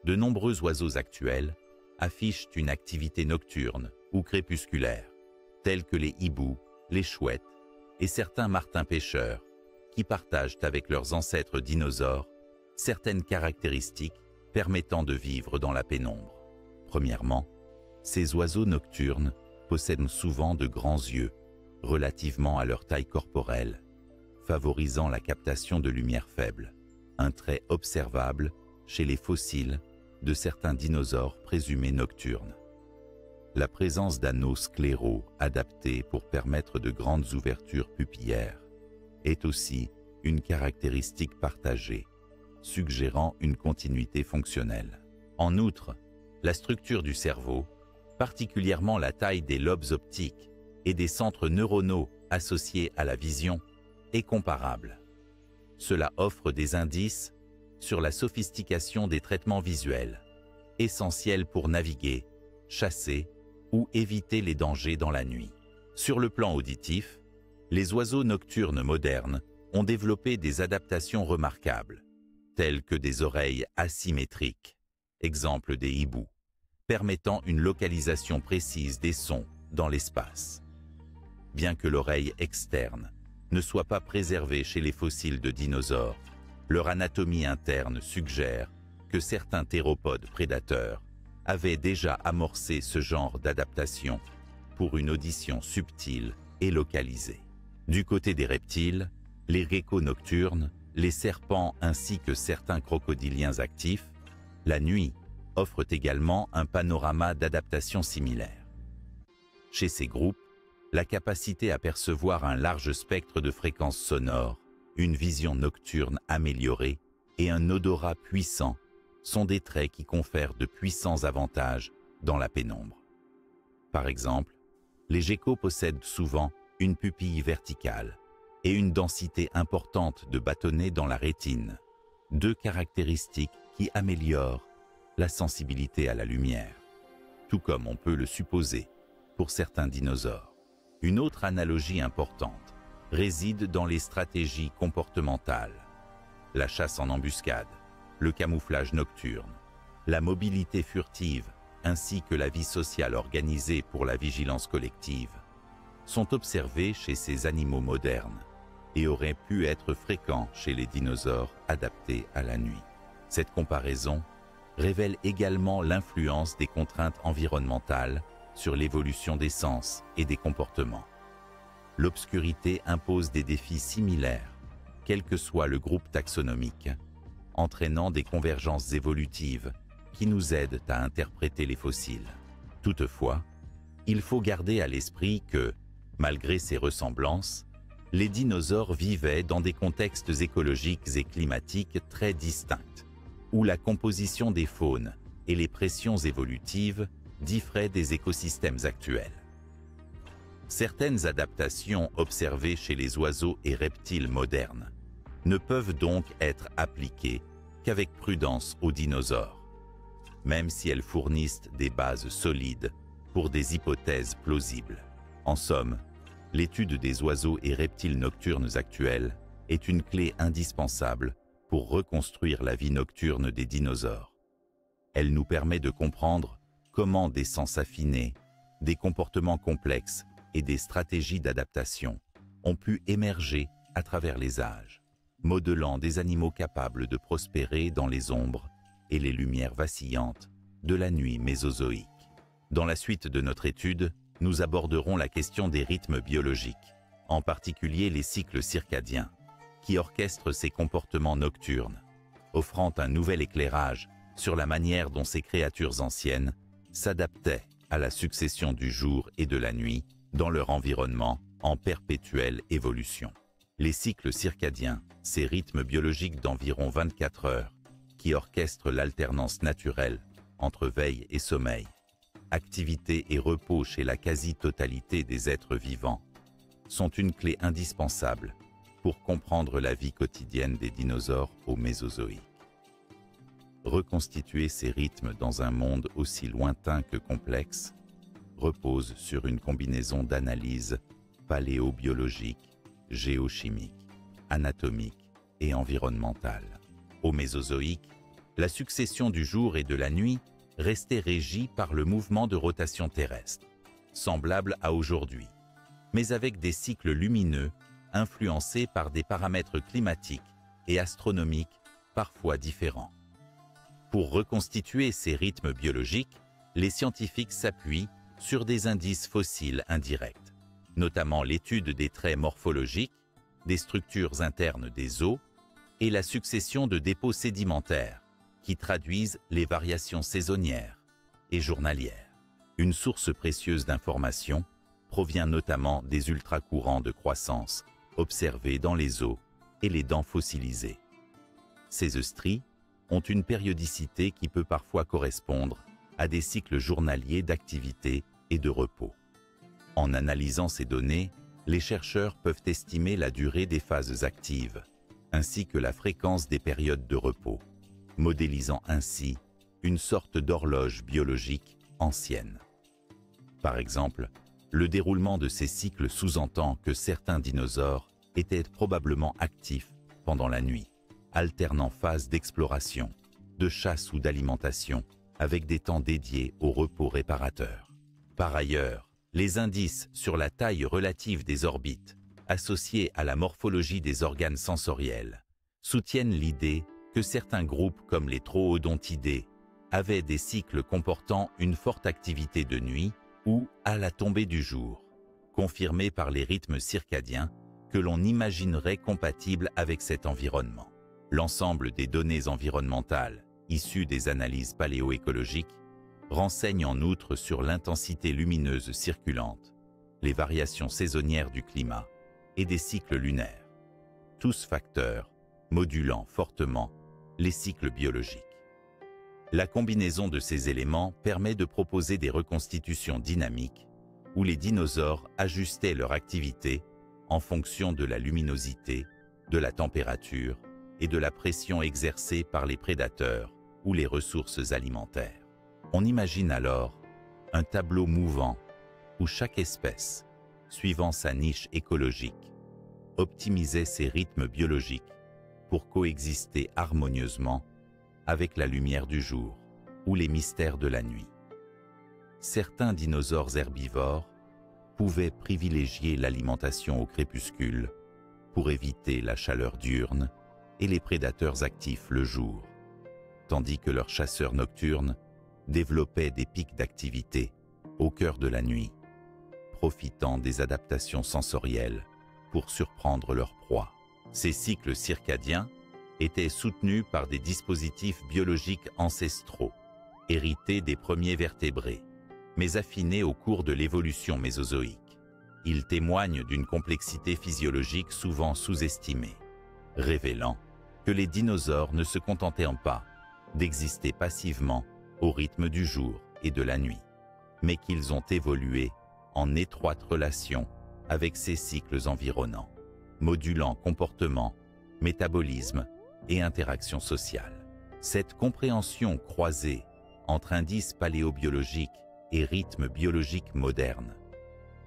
De nombreux oiseaux actuels affichent une activité nocturne ou crépusculaire, tels que les hiboux, les chouettes et certains martins-pêcheurs, qui partagent avec leurs ancêtres dinosaures certaines caractéristiques permettant de vivre dans la pénombre. Premièrement, ces oiseaux nocturnes possèdent souvent de grands yeux, relativement à leur taille corporelle, favorisant la captation de lumière faible, un trait observable chez les fossiles de certains dinosaures présumés nocturnes. La présence d'anneaux scléraux adaptés pour permettre de grandes ouvertures pupillaires est aussi une caractéristique partagée, suggérant une continuité fonctionnelle. En outre, la structure du cerveau, particulièrement la taille des lobes optiques et des centres neuronaux associés à la vision, est comparable. Cela offre des indices sur la sophistication des traitements visuels, essentiels pour naviguer, chasser ou éviter les dangers dans la nuit. Sur le plan auditif, les oiseaux nocturnes modernes ont développé des adaptations remarquables, telles que des oreilles asymétriques, exemple des hiboux, permettant une localisation précise des sons dans l'espace. Bien que l'oreille externe ne soit pas préservée chez les fossiles de dinosaures, leur anatomie interne suggère que certains théropodes prédateurs avaient déjà amorcé ce genre d'adaptation pour une audition subtile et localisée. Du côté des reptiles, les geckos nocturnes, les serpents ainsi que certains crocodiliens actifs, la nuit offre également un panorama d'adaptation similaire. Chez ces groupes, la capacité à percevoir un large spectre de fréquences sonores, une vision nocturne améliorée et un odorat puissant sont des traits qui confèrent de puissants avantages dans la pénombre. Par exemple, les geckos possèdent souvent une pupille verticale et une densité importante de bâtonnets dans la rétine, deux caractéristiques qui améliorent la sensibilité à la lumière, tout comme on peut le supposer pour certains dinosaures. Une autre analogie importante réside dans les stratégies comportementales, la chasse en embuscade, le camouflage nocturne, la mobilité furtive ainsi que la vie sociale organisée pour la vigilance collective sont observés chez ces animaux modernes et auraient pu être fréquents chez les dinosaures adaptés à la nuit. Cette comparaison révèle également l'influence des contraintes environnementales sur l'évolution des sens et des comportements. L'obscurité impose des défis similaires, quel que soit le groupe taxonomique, entraînant des convergences évolutives qui nous aident à interpréter les fossiles. Toutefois, il faut garder à l'esprit que, malgré ces ressemblances, les dinosaures vivaient dans des contextes écologiques et climatiques très distincts. où la composition des faunes et les pressions évolutives différaient des écosystèmes actuels. Certaines adaptations observées chez les oiseaux et reptiles modernes ne peuvent donc être appliquées qu'avec prudence aux dinosaures, même si elles fournissent des bases solides pour des hypothèses plausibles. En somme, l'étude des oiseaux et reptiles nocturnes actuels est une clé indispensable pour reconstruire la vie nocturne des dinosaures. Elle nous permet de comprendre comment des sens affinés, des comportements complexes et des stratégies d'adaptation ont pu émerger à travers les âges, modelant des animaux capables de prospérer dans les ombres et les lumières vacillantes de la nuit mésozoïque. Dans la suite de notre étude, nous aborderons la question des rythmes biologiques, en particulier les cycles circadiens, qui orchestrent ces comportements nocturnes, offrant un nouvel éclairage sur la manière dont ces créatures anciennes s'adaptaient à la succession du jour et de la nuit dans leur environnement en perpétuelle évolution. Les cycles circadiens, ces rythmes biologiques d'environ 24 heures, qui orchestrent l'alternance naturelle entre veille et sommeil, activité et repos chez la quasi-totalité des êtres vivants, sont une clé indispensable pour comprendre la vie quotidienne des dinosaures au Mésozoïque. Reconstituer ces rythmes dans un monde aussi lointain que complexe repose sur une combinaison d'analyses paléobiologiques, géochimiques, anatomiques et environnementales. Au Mésozoïque, la succession du jour et de la nuit restait régie par le mouvement de rotation terrestre, semblable à aujourd'hui, mais avec des cycles lumineux influencés par des paramètres climatiques et astronomiques parfois différents. Pour reconstituer ces rythmes biologiques, les scientifiques s'appuient sur des indices fossiles indirects, notamment l'étude des traits morphologiques, des structures internes des os et la succession de dépôts sédimentaires qui traduisent les variations saisonnières et journalières. Une source précieuse d'informations provient notamment des ultracourants de croissance observés dans les os et les dents fossilisées. Ces œstries ont une périodicité qui peut parfois correspondre à des cycles journaliers d'activité et de repos. En analysant ces données, les chercheurs peuvent estimer la durée des phases actives, ainsi que la fréquence des périodes de repos, modélisant ainsi une sorte d'horloge biologique ancienne. Par exemple, le déroulement de ces cycles sous-entend que certains dinosaures étaient probablement actifs pendant la nuit, alternant phases d'exploration, de chasse ou d'alimentation, avec des temps dédiés au repos réparateur. Par ailleurs, les indices sur la taille relative des orbites, associés à la morphologie des organes sensoriels, soutiennent l'idée que certains groupes comme les troodontidés avaient des cycles comportant une forte activité de nuit ou à la tombée du jour, confirmés par les rythmes circadiens que l'on imaginerait compatibles avec cet environnement. L'ensemble des données environnementales issues des analyses paléoécologiques renseignent en outre sur l'intensité lumineuse circulante, les variations saisonnières du climat et des cycles lunaires, tous facteurs modulant fortement les cycles biologiques. La combinaison de ces éléments permet de proposer des reconstitutions dynamiques où les dinosaures ajustaient leur activité en fonction de la luminosité, de la température et de la pression exercée par les prédateurs ou les ressources alimentaires. On imagine alors un tableau mouvant où chaque espèce, suivant sa niche écologique, optimisait ses rythmes biologiques pour coexister harmonieusement avec la lumière du jour ou les mystères de la nuit. Certains dinosaures herbivores pouvaient privilégier l'alimentation au crépuscule pour éviter la chaleur diurne et les prédateurs actifs le jour, tandis que leurs chasseurs nocturnes développaient des pics d'activité au cœur de la nuit, profitant des adaptations sensorielles pour surprendre leurs proies. Ces cycles circadiens étaient soutenus par des dispositifs biologiques ancestraux, hérités des premiers vertébrés, mais affinés au cours de l'évolution mésozoïque. Ils témoignent d'une complexité physiologique souvent sous-estimée, révélant que les dinosaures ne se contentaient pas d'exister passivement au rythme du jour et de la nuit, mais qu'ils ont évolué en étroite relation avec ces cycles environnants, modulant comportement, métabolisme et interaction sociale. Cette compréhension croisée entre indices paléobiologiques et rythmes biologiques modernes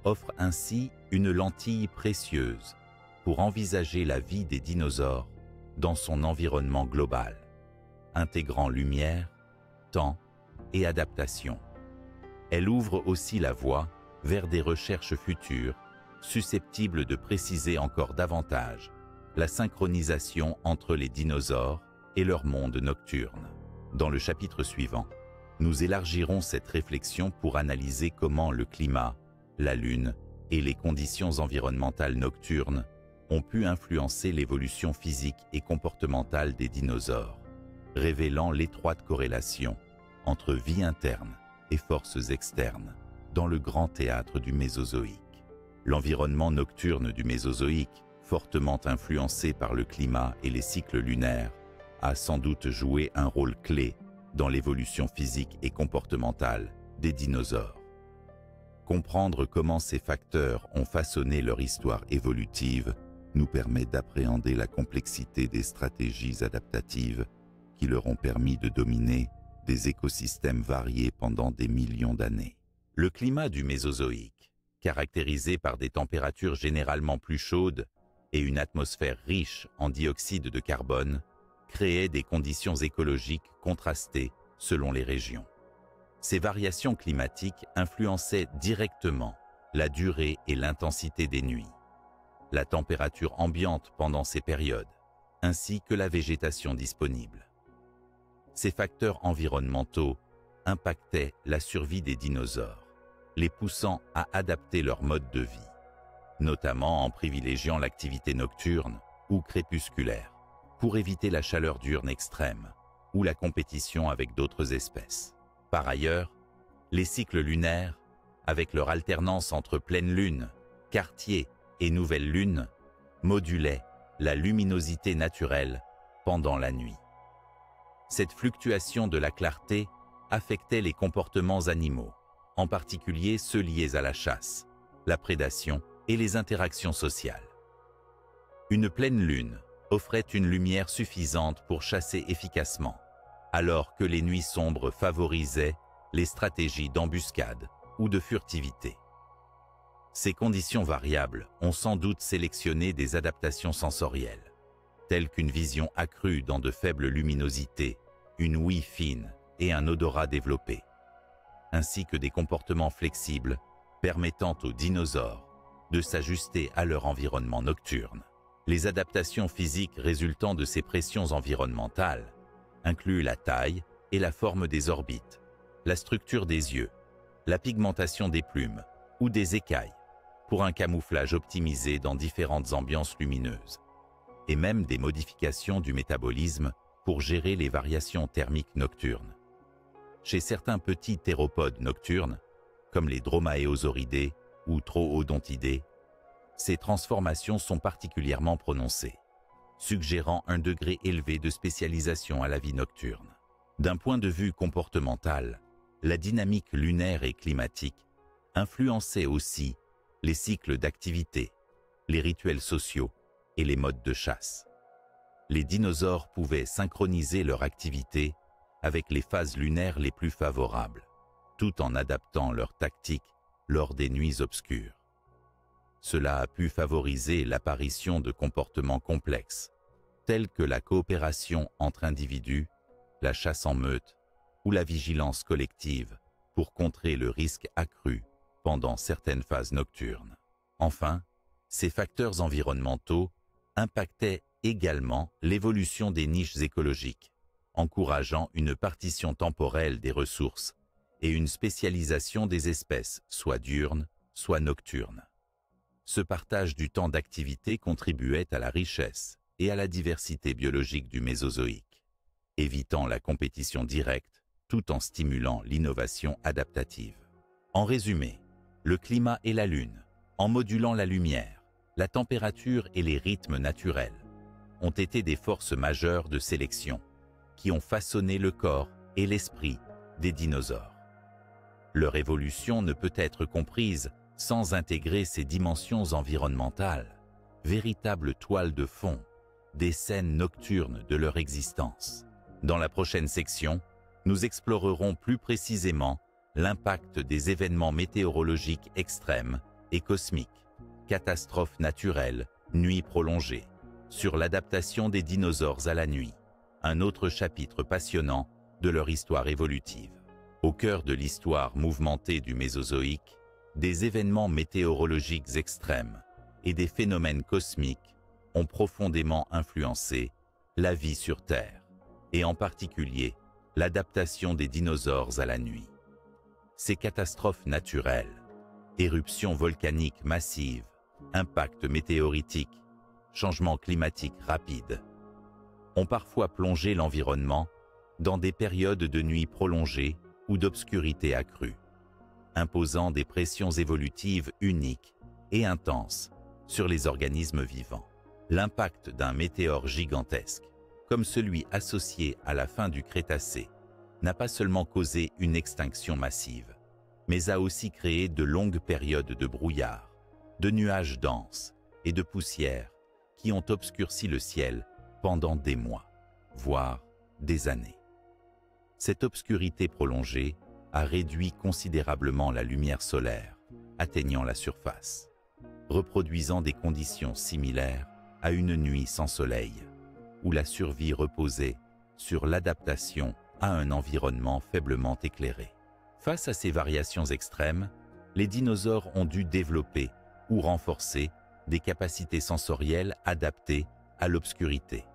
offre ainsi une lentille précieuse pour envisager la vie des dinosaures dans son environnement global, intégrant lumière, temps et adaptation. Elle ouvre aussi la voie vers des recherches futures susceptibles de préciser encore davantage la synchronisation entre les dinosaures et leur monde nocturne. Dans le chapitre suivant, nous élargirons cette réflexion pour analyser comment le climat, la Lune et les conditions environnementales nocturnes ont pu influencer l'évolution physique et comportementale des dinosaures, révélant l'étroite corrélation entre vie interne et forces externes dans le grand théâtre du Mésozoïque. L'environnement nocturne du Mésozoïque, fortement influencé par le climat et les cycles lunaires, a sans doute joué un rôle clé dans l'évolution physique et comportementale des dinosaures. Comprendre comment ces facteurs ont façonné leur histoire évolutive nous permet d'appréhender la complexité des stratégies adaptatives qui leur ont permis de dominer des écosystèmes variés pendant des millions d'années. Le climat du Mésozoïque, caractérisé par des températures généralement plus chaudes et une atmosphère riche en dioxyde de carbone, créait des conditions écologiques contrastées selon les régions. Ces variations climatiques influençaient directement la durée et l'intensité des nuits, la température ambiante pendant ces périodes, ainsi que la végétation disponible. Ces facteurs environnementaux impactaient la survie des dinosaures, les poussant à adapter leur mode de vie, notamment en privilégiant l'activité nocturne ou crépusculaire, pour éviter la chaleur diurne extrême ou la compétition avec d'autres espèces. Par ailleurs, les cycles lunaires, avec leur alternance entre pleine lune, quartier et nouvelle lune, modulaient la luminosité naturelle pendant la nuit. Cette fluctuation de la clarté affectait les comportements animaux, en particulier ceux liés à la chasse, la prédation et les interactions sociales. Une pleine lune offrait une lumière suffisante pour chasser efficacement, alors que les nuits sombres favorisaient les stratégies d'embuscade ou de furtivité. Ces conditions variables ont sans doute sélectionné des adaptations sensorielles, telles qu'une vision accrue dans de faibles luminosités, une ouïe fine et un odorat développé, ainsi que des comportements flexibles permettant aux dinosaures de s'ajuster à leur environnement nocturne. Les adaptations physiques résultant de ces pressions environnementales incluent la taille et la forme des orbites, la structure des yeux, la pigmentation des plumes ou des écailles pour un camouflage optimisé dans différentes ambiances lumineuses, et même des modifications du métabolisme pour gérer les variations thermiques nocturnes. Chez certains petits théropodes nocturnes, comme les Dromaeosauridés ou Troodontidés, ces transformations sont particulièrement prononcées, suggérant un degré élevé de spécialisation à la vie nocturne. D'un point de vue comportemental, la dynamique lunaire et climatique influençait aussi les cycles d'activité, les rituels sociaux et les modes de chasse. Les dinosaures pouvaient synchroniser leur activité avec les phases lunaires les plus favorables, tout en adaptant leur tactique lors des nuits obscures. Cela a pu favoriser l'apparition de comportements complexes, tels que la coopération entre individus, la chasse en meute ou la vigilance collective pour contrer le risque accru pendant certaines phases nocturnes. Enfin, ces facteurs environnementaux impactaient également l'évolution des niches écologiques, encourageant une partition temporelle des ressources et une spécialisation des espèces, soit diurnes, soit nocturnes. Ce partage du temps d'activité contribuait à la richesse et à la diversité biologique du Mésozoïque, évitant la compétition directe tout en stimulant l'innovation adaptative. En résumé, le climat et la Lune, en modulant la lumière, la température et les rythmes naturels, ont été des forces majeures de sélection qui ont façonné le corps et l'esprit des dinosaures. Leur évolution ne peut être comprise sans intégrer ces dimensions environnementales, véritables toiles de fond, des scènes nocturnes de leur existence. Dans la prochaine section, nous explorerons plus précisément l'impact des événements météorologiques extrêmes et cosmiques, catastrophes naturelles, nuits prolongées, sur l'adaptation des dinosaures à la nuit, un autre chapitre passionnant de leur histoire évolutive. Au cœur de l'histoire mouvementée du Mésozoïque, des événements météorologiques extrêmes et des phénomènes cosmiques ont profondément influencé la vie sur Terre, et en particulier l'adaptation des dinosaures à la nuit. Ces catastrophes naturelles, éruptions volcaniques massives, impacts météoritiques, changements climatiques rapides, ont parfois plongé l'environnement dans des périodes de nuit prolongées ou d'obscurité accrue, imposant des pressions évolutives uniques et intenses sur les organismes vivants. L'impact d'un météore gigantesque, comme celui associé à la fin du Crétacé, n'a pas seulement causé une extinction massive, mais a aussi créé de longues périodes de brouillard, de nuages denses et de poussière qui ont obscurci le ciel pendant des mois, voire des années. Cette obscurité prolongée a réduit considérablement la lumière solaire, atteignant la surface, reproduisant des conditions similaires à une nuit sans soleil, où la survie reposait sur l'adaptation à un environnement faiblement éclairé. Face à ces variations extrêmes, les dinosaures ont dû développer ou renforcer des capacités sensorielles adaptées à l'obscurité.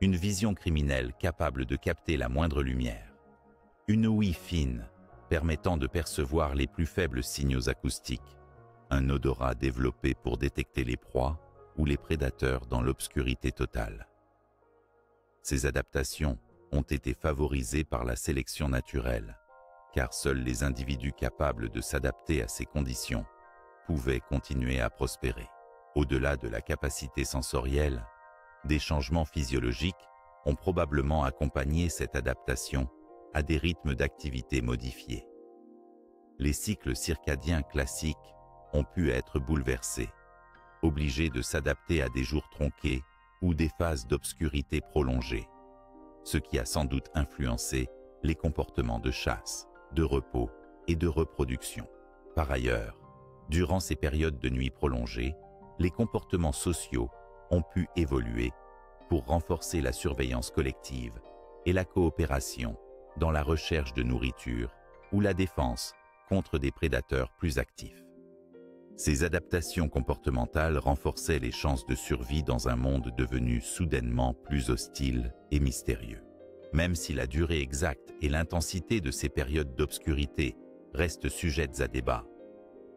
Une vision criminelle capable de capter la moindre lumière. Une ouïe fine permettant de percevoir les plus faibles signaux acoustiques. Un odorat développé pour détecter les proies ou les prédateurs dans l'obscurité totale. Ces adaptations ont été favorisées par la sélection naturelle, car seuls les individus capables de s'adapter à ces conditions pouvaient continuer à prospérer. Au-delà de la capacité sensorielle, des changements physiologiques ont probablement accompagné cette adaptation à des rythmes d'activité modifiés. Les cycles circadiens classiques ont pu être bouleversés, obligés de s'adapter à des jours tronqués ou des phases d'obscurité prolongées, ce qui a sans doute influencé les comportements de chasse, de repos et de reproduction. Par ailleurs, durant ces périodes de nuit prolongées, les comportements sociaux ont pu évoluer pour renforcer la surveillance collective et la coopération dans la recherche de nourriture ou la défense contre des prédateurs plus actifs. Ces adaptations comportementales renforçaient les chances de survie dans un monde devenu soudainement plus hostile et mystérieux. Même si la durée exacte et l'intensité de ces périodes d'obscurité restent sujettes à débat,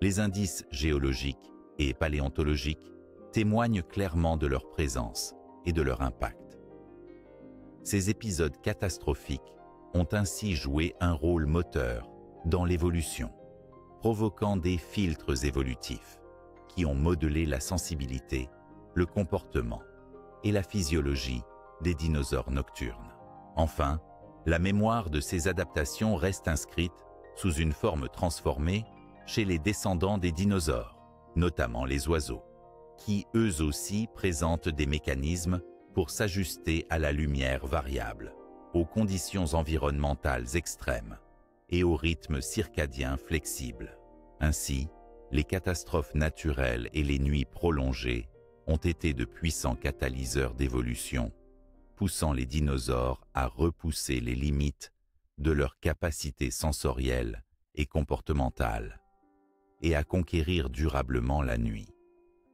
les indices géologiques et paléontologiques témoignent clairement de leur présence et de leur impact. Ces épisodes catastrophiques ont ainsi joué un rôle moteur dans l'évolution, provoquant des filtres évolutifs qui ont modelé la sensibilité, le comportement et la physiologie des dinosaures nocturnes. Enfin, la mémoire de ces adaptations reste inscrite sous une forme transformée chez les descendants des dinosaures, notamment les oiseaux, qui eux aussi présentent des mécanismes pour s'ajuster à la lumière variable, aux conditions environnementales extrêmes et aux rythmes circadiens flexibles. Ainsi, les catastrophes naturelles et les nuits prolongées ont été de puissants catalyseurs d'évolution, poussant les dinosaures à repousser les limites de leur capacité sensorielle et comportementale, et à conquérir durablement la nuit,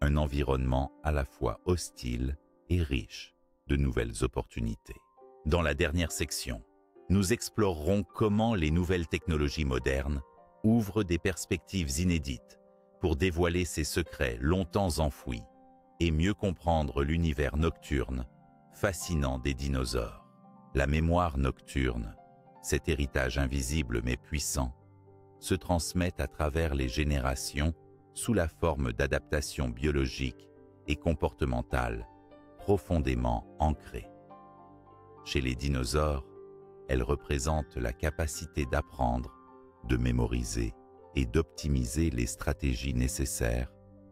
un environnement à la fois hostile et riche de nouvelles opportunités. Dans la dernière section, nous explorerons comment les nouvelles technologies modernes ouvrent des perspectives inédites pour dévoiler ces secrets longtemps enfouis et mieux comprendre l'univers nocturne fascinant des dinosaures. La mémoire nocturne, cet héritage invisible mais puissant, se transmet à travers les générations sous la forme d'adaptations biologiques et comportementales profondément ancrées. Chez les dinosaures, elle représente la capacité d'apprendre, de mémoriser et d'optimiser les stratégies nécessaires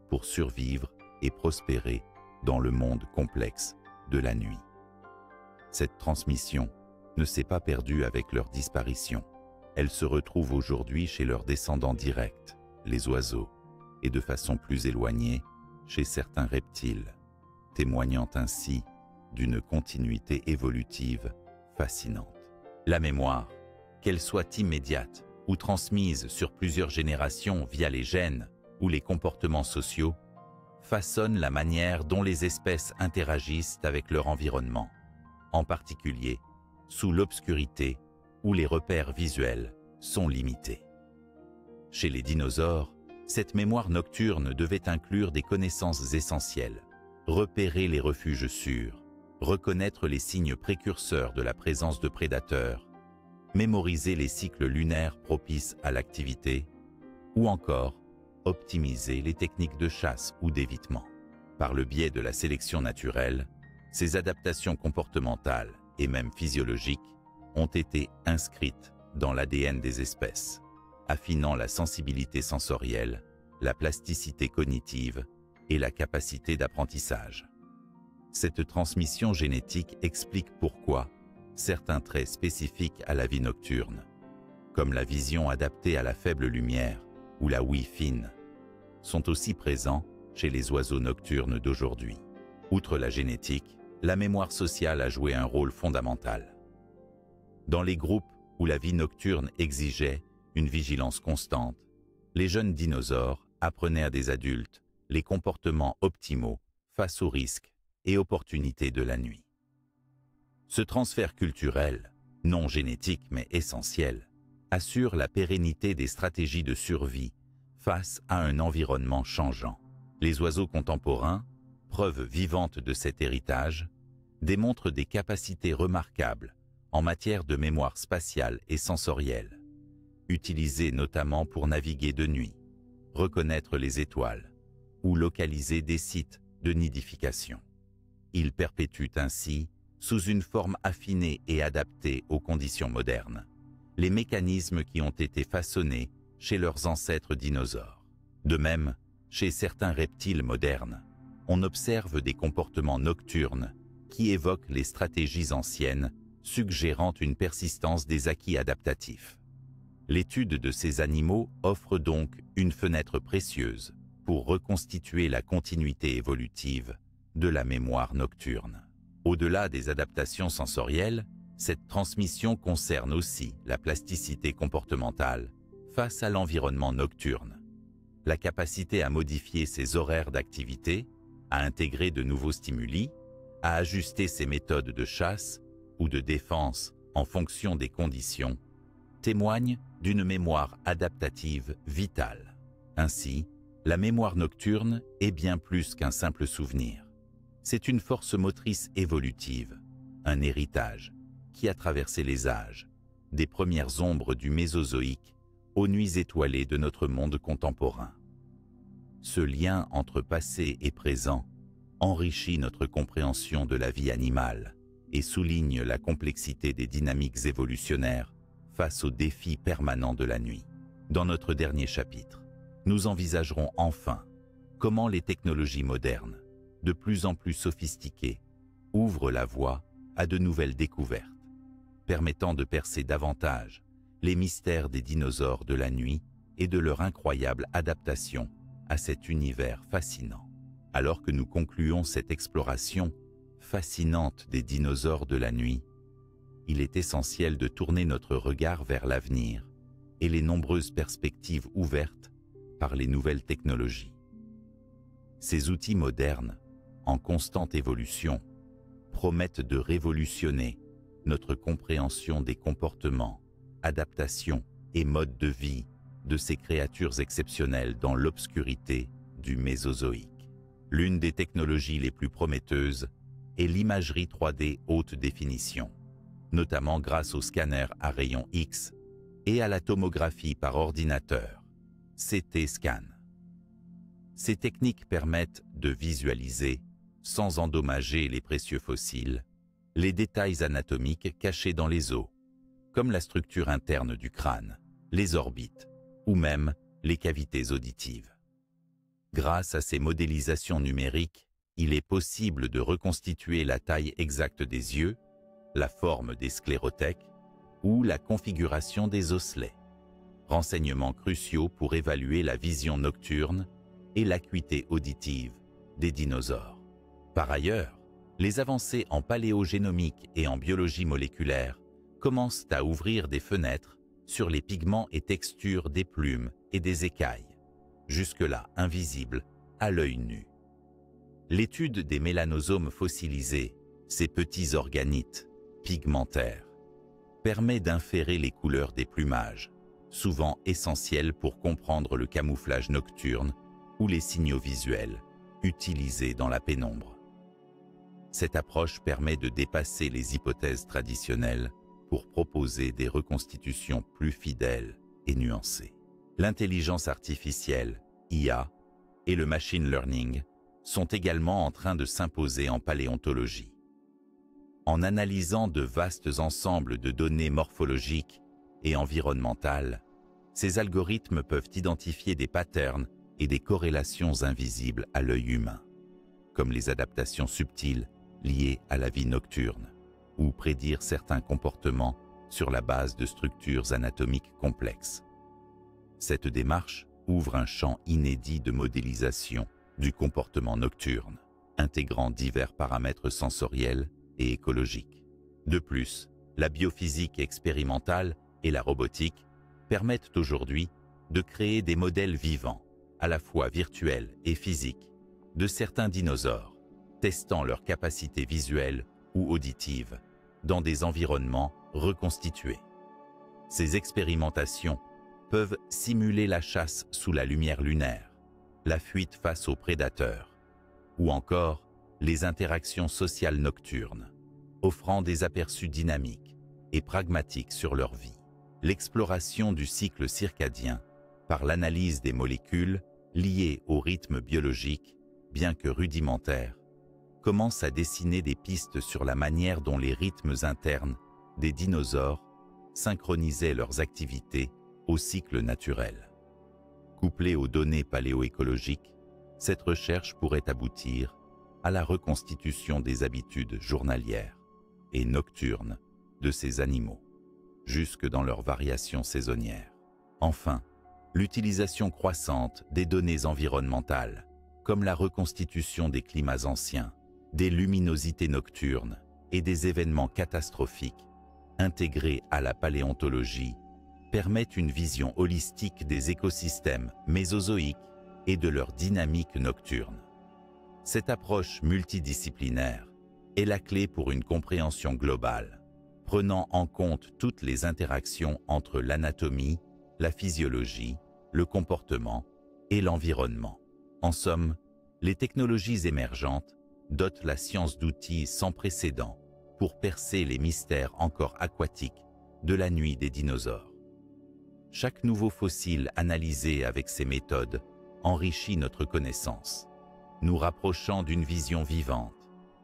pour survivre et prospérer dans le monde complexe de la nuit. Cette transmission ne s'est pas perdue avec leur disparition. Elle se retrouve aujourd'hui chez leurs descendants directs, les oiseaux, et de façon plus éloignée, chez certains reptiles, témoignant ainsi d'une continuité évolutive fascinante. La mémoire, qu'elle soit immédiate ou transmise sur plusieurs générations via les gènes ou les comportements sociaux, façonne la manière dont les espèces interagissent avec leur environnement, en particulier sous l'obscurité où les repères visuels sont limités. Chez les dinosaures, cette mémoire nocturne devait inclure des connaissances essentielles, repérer les refuges sûrs, reconnaître les signes précurseurs de la présence de prédateurs, mémoriser les cycles lunaires propices à l'activité, ou encore optimiser les techniques de chasse ou d'évitement. Par le biais de la sélection naturelle, ces adaptations comportementales et même physiologiques ont été inscrites dans l'ADN des espèces, affinant la sensibilité sensorielle, la plasticité cognitive et la capacité d'apprentissage. Cette transmission génétique explique pourquoi certains traits spécifiques à la vie nocturne, comme la vision adaptée à la faible lumière ou la ouïe fine, sont aussi présents chez les oiseaux nocturnes d'aujourd'hui. Outre la génétique, la mémoire sociale a joué un rôle fondamental. Dans les groupes où la vie nocturne exigeait une vigilance constante, les jeunes dinosaures apprenaient à des adultes les comportements optimaux face aux risques et opportunités de la nuit. Ce transfert culturel, non génétique mais essentiel, assure la pérennité des stratégies de survie face à un environnement changeant. Les oiseaux contemporains, preuve vivante de cet héritage, démontrent des capacités remarquables en matière de mémoire spatiale et sensorielle, utilisées notamment pour naviguer de nuit, reconnaître les étoiles ou localiser des sites de nidification. Ils perpétuent ainsi, sous une forme affinée et adaptée aux conditions modernes, les mécanismes qui ont été façonnés chez leurs ancêtres dinosaures. De même, chez certains reptiles modernes, on observe des comportements nocturnes qui évoquent les stratégies anciennes, suggérant une persistance des acquis adaptatifs. L'étude de ces animaux offre donc une fenêtre précieuse pour reconstituer la continuité évolutive de la mémoire nocturne. Au-delà des adaptations sensorielles, cette transmission concerne aussi la plasticité comportementale face à l'environnement nocturne, la capacité à modifier ses horaires d'activité, à intégrer de nouveaux stimuli, à ajuster ses méthodes de chasse ou de défense en fonction des conditions, témoigne d'une mémoire adaptative vitale. Ainsi, la mémoire nocturne est bien plus qu'un simple souvenir. C'est une force motrice évolutive, un héritage qui a traversé les âges, des premières ombres du Mésozoïque aux nuits étoilées de notre monde contemporain. Ce lien entre passé et présent enrichit notre compréhension de la vie animale et souligne la complexité des dynamiques évolutionnaires face aux défis permanents de la nuit. Dans notre dernier chapitre, nous envisagerons enfin comment les technologies modernes, de plus en plus sophistiquées, ouvrent la voie à de nouvelles découvertes, permettant de percer davantage les mystères des dinosaures de la nuit et de leur incroyable adaptation à cet univers fascinant. Alors que nous concluons cette exploration fascinante des dinosaures de la nuit, il est essentiel de tourner notre regard vers l'avenir et les nombreuses perspectives ouvertes par les nouvelles technologies. Ces outils modernes, en constante évolution, promettent de révolutionner notre compréhension des comportements, adaptations et modes de vie de ces créatures exceptionnelles dans l'obscurité du Mésozoïque. L'une des technologies les plus prometteuses est l'imagerie 3D haute définition, notamment grâce aux scanners à rayons X et à la tomographie par ordinateur, CT scan. Ces techniques permettent de visualiser, sans endommager les précieux fossiles, les détails anatomiques cachés dans les os, comme la structure interne du crâne, les orbites ou même les cavités auditives. Grâce à ces modélisations numériques, il est possible de reconstituer la taille exacte des yeux, la forme des sclérothèques ou la configuration des osselets. Renseignements cruciaux pour évaluer la vision nocturne et l'acuité auditive des dinosaures. Par ailleurs, les avancées en paléogénomique et en biologie moléculaire commencent à ouvrir des fenêtres sur les pigments et textures des plumes et des écailles, jusque-là invisibles à l'œil nu. L'étude des mélanosomes fossilisés, ces petits organites pigmentaires, permet d'inférer les couleurs des plumages, souvent essentielles pour comprendre le camouflage nocturne ou les signaux visuels utilisés dans la pénombre. Cette approche permet de dépasser les hypothèses traditionnelles pour proposer des reconstitutions plus fidèles et nuancées. L'intelligence artificielle, IA, et le machine learning sont également en train de s'imposer en paléontologie. En analysant de vastes ensembles de données morphologiques et environnementales, ces algorithmes peuvent identifier des patterns et des corrélations invisibles à l'œil humain, comme les adaptations subtiles liées à la vie nocturne, ou prédire certains comportements sur la base de structures anatomiques complexes. Cette démarche ouvre un champ inédit de modélisation du comportement nocturne, intégrant divers paramètres sensoriels et écologiques. De plus, la biophysique expérimentale et la robotique permettent aujourd'hui de créer des modèles vivants, à la fois virtuels et physiques, de certains dinosaures, testant leurs capacités visuelles ou auditives dans des environnements reconstitués. Ces expérimentations peuvent simuler la chasse sous la lumière lunaire, la fuite face aux prédateurs, ou encore les interactions sociales nocturnes, offrant des aperçus dynamiques et pragmatiques sur leur vie. L'exploration du cycle circadien par l'analyse des molécules liées au rythme biologique, bien que rudimentaire, commence à dessiner des pistes sur la manière dont les rythmes internes des dinosaures synchronisaient leurs activités au cycle naturel. Couplée aux données paléoécologiques, cette recherche pourrait aboutir à la reconstitution des habitudes journalières et nocturnes de ces animaux, jusque dans leurs variations saisonnières. Enfin, l'utilisation croissante des données environnementales, comme la reconstitution des climats anciens, des luminosités nocturnes et des événements catastrophiques, intégrés à la paléontologie, permettent une vision holistique des écosystèmes mésozoïques et de leur dynamique nocturne. Cette approche multidisciplinaire est la clé pour une compréhension globale, prenant en compte toutes les interactions entre l'anatomie, la physiologie, le comportement et l'environnement. En somme, les technologies émergentes dotent la science d'outils sans précédent pour percer les mystères encore aquatiques de la nuit des dinosaures. Chaque nouveau fossile analysé avec ces méthodes enrichit notre connaissance, nous rapprochant d'une vision vivante,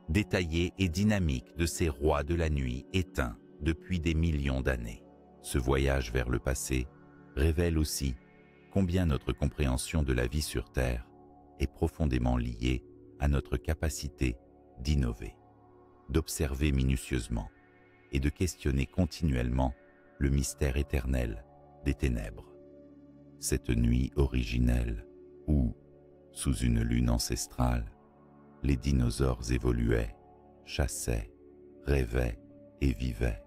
détaillée et dynamique de ces rois de la nuit éteints depuis des millions d'années. Ce voyage vers le passé révèle aussi combien notre compréhension de la vie sur Terre est profondément liée à notre capacité d'innover, d'observer minutieusement et de questionner continuellement le mystère éternel des ténèbres. Cette nuit originelle où, sous une lune ancestrale, les dinosaures évoluaient, chassaient, rêvaient et vivaient.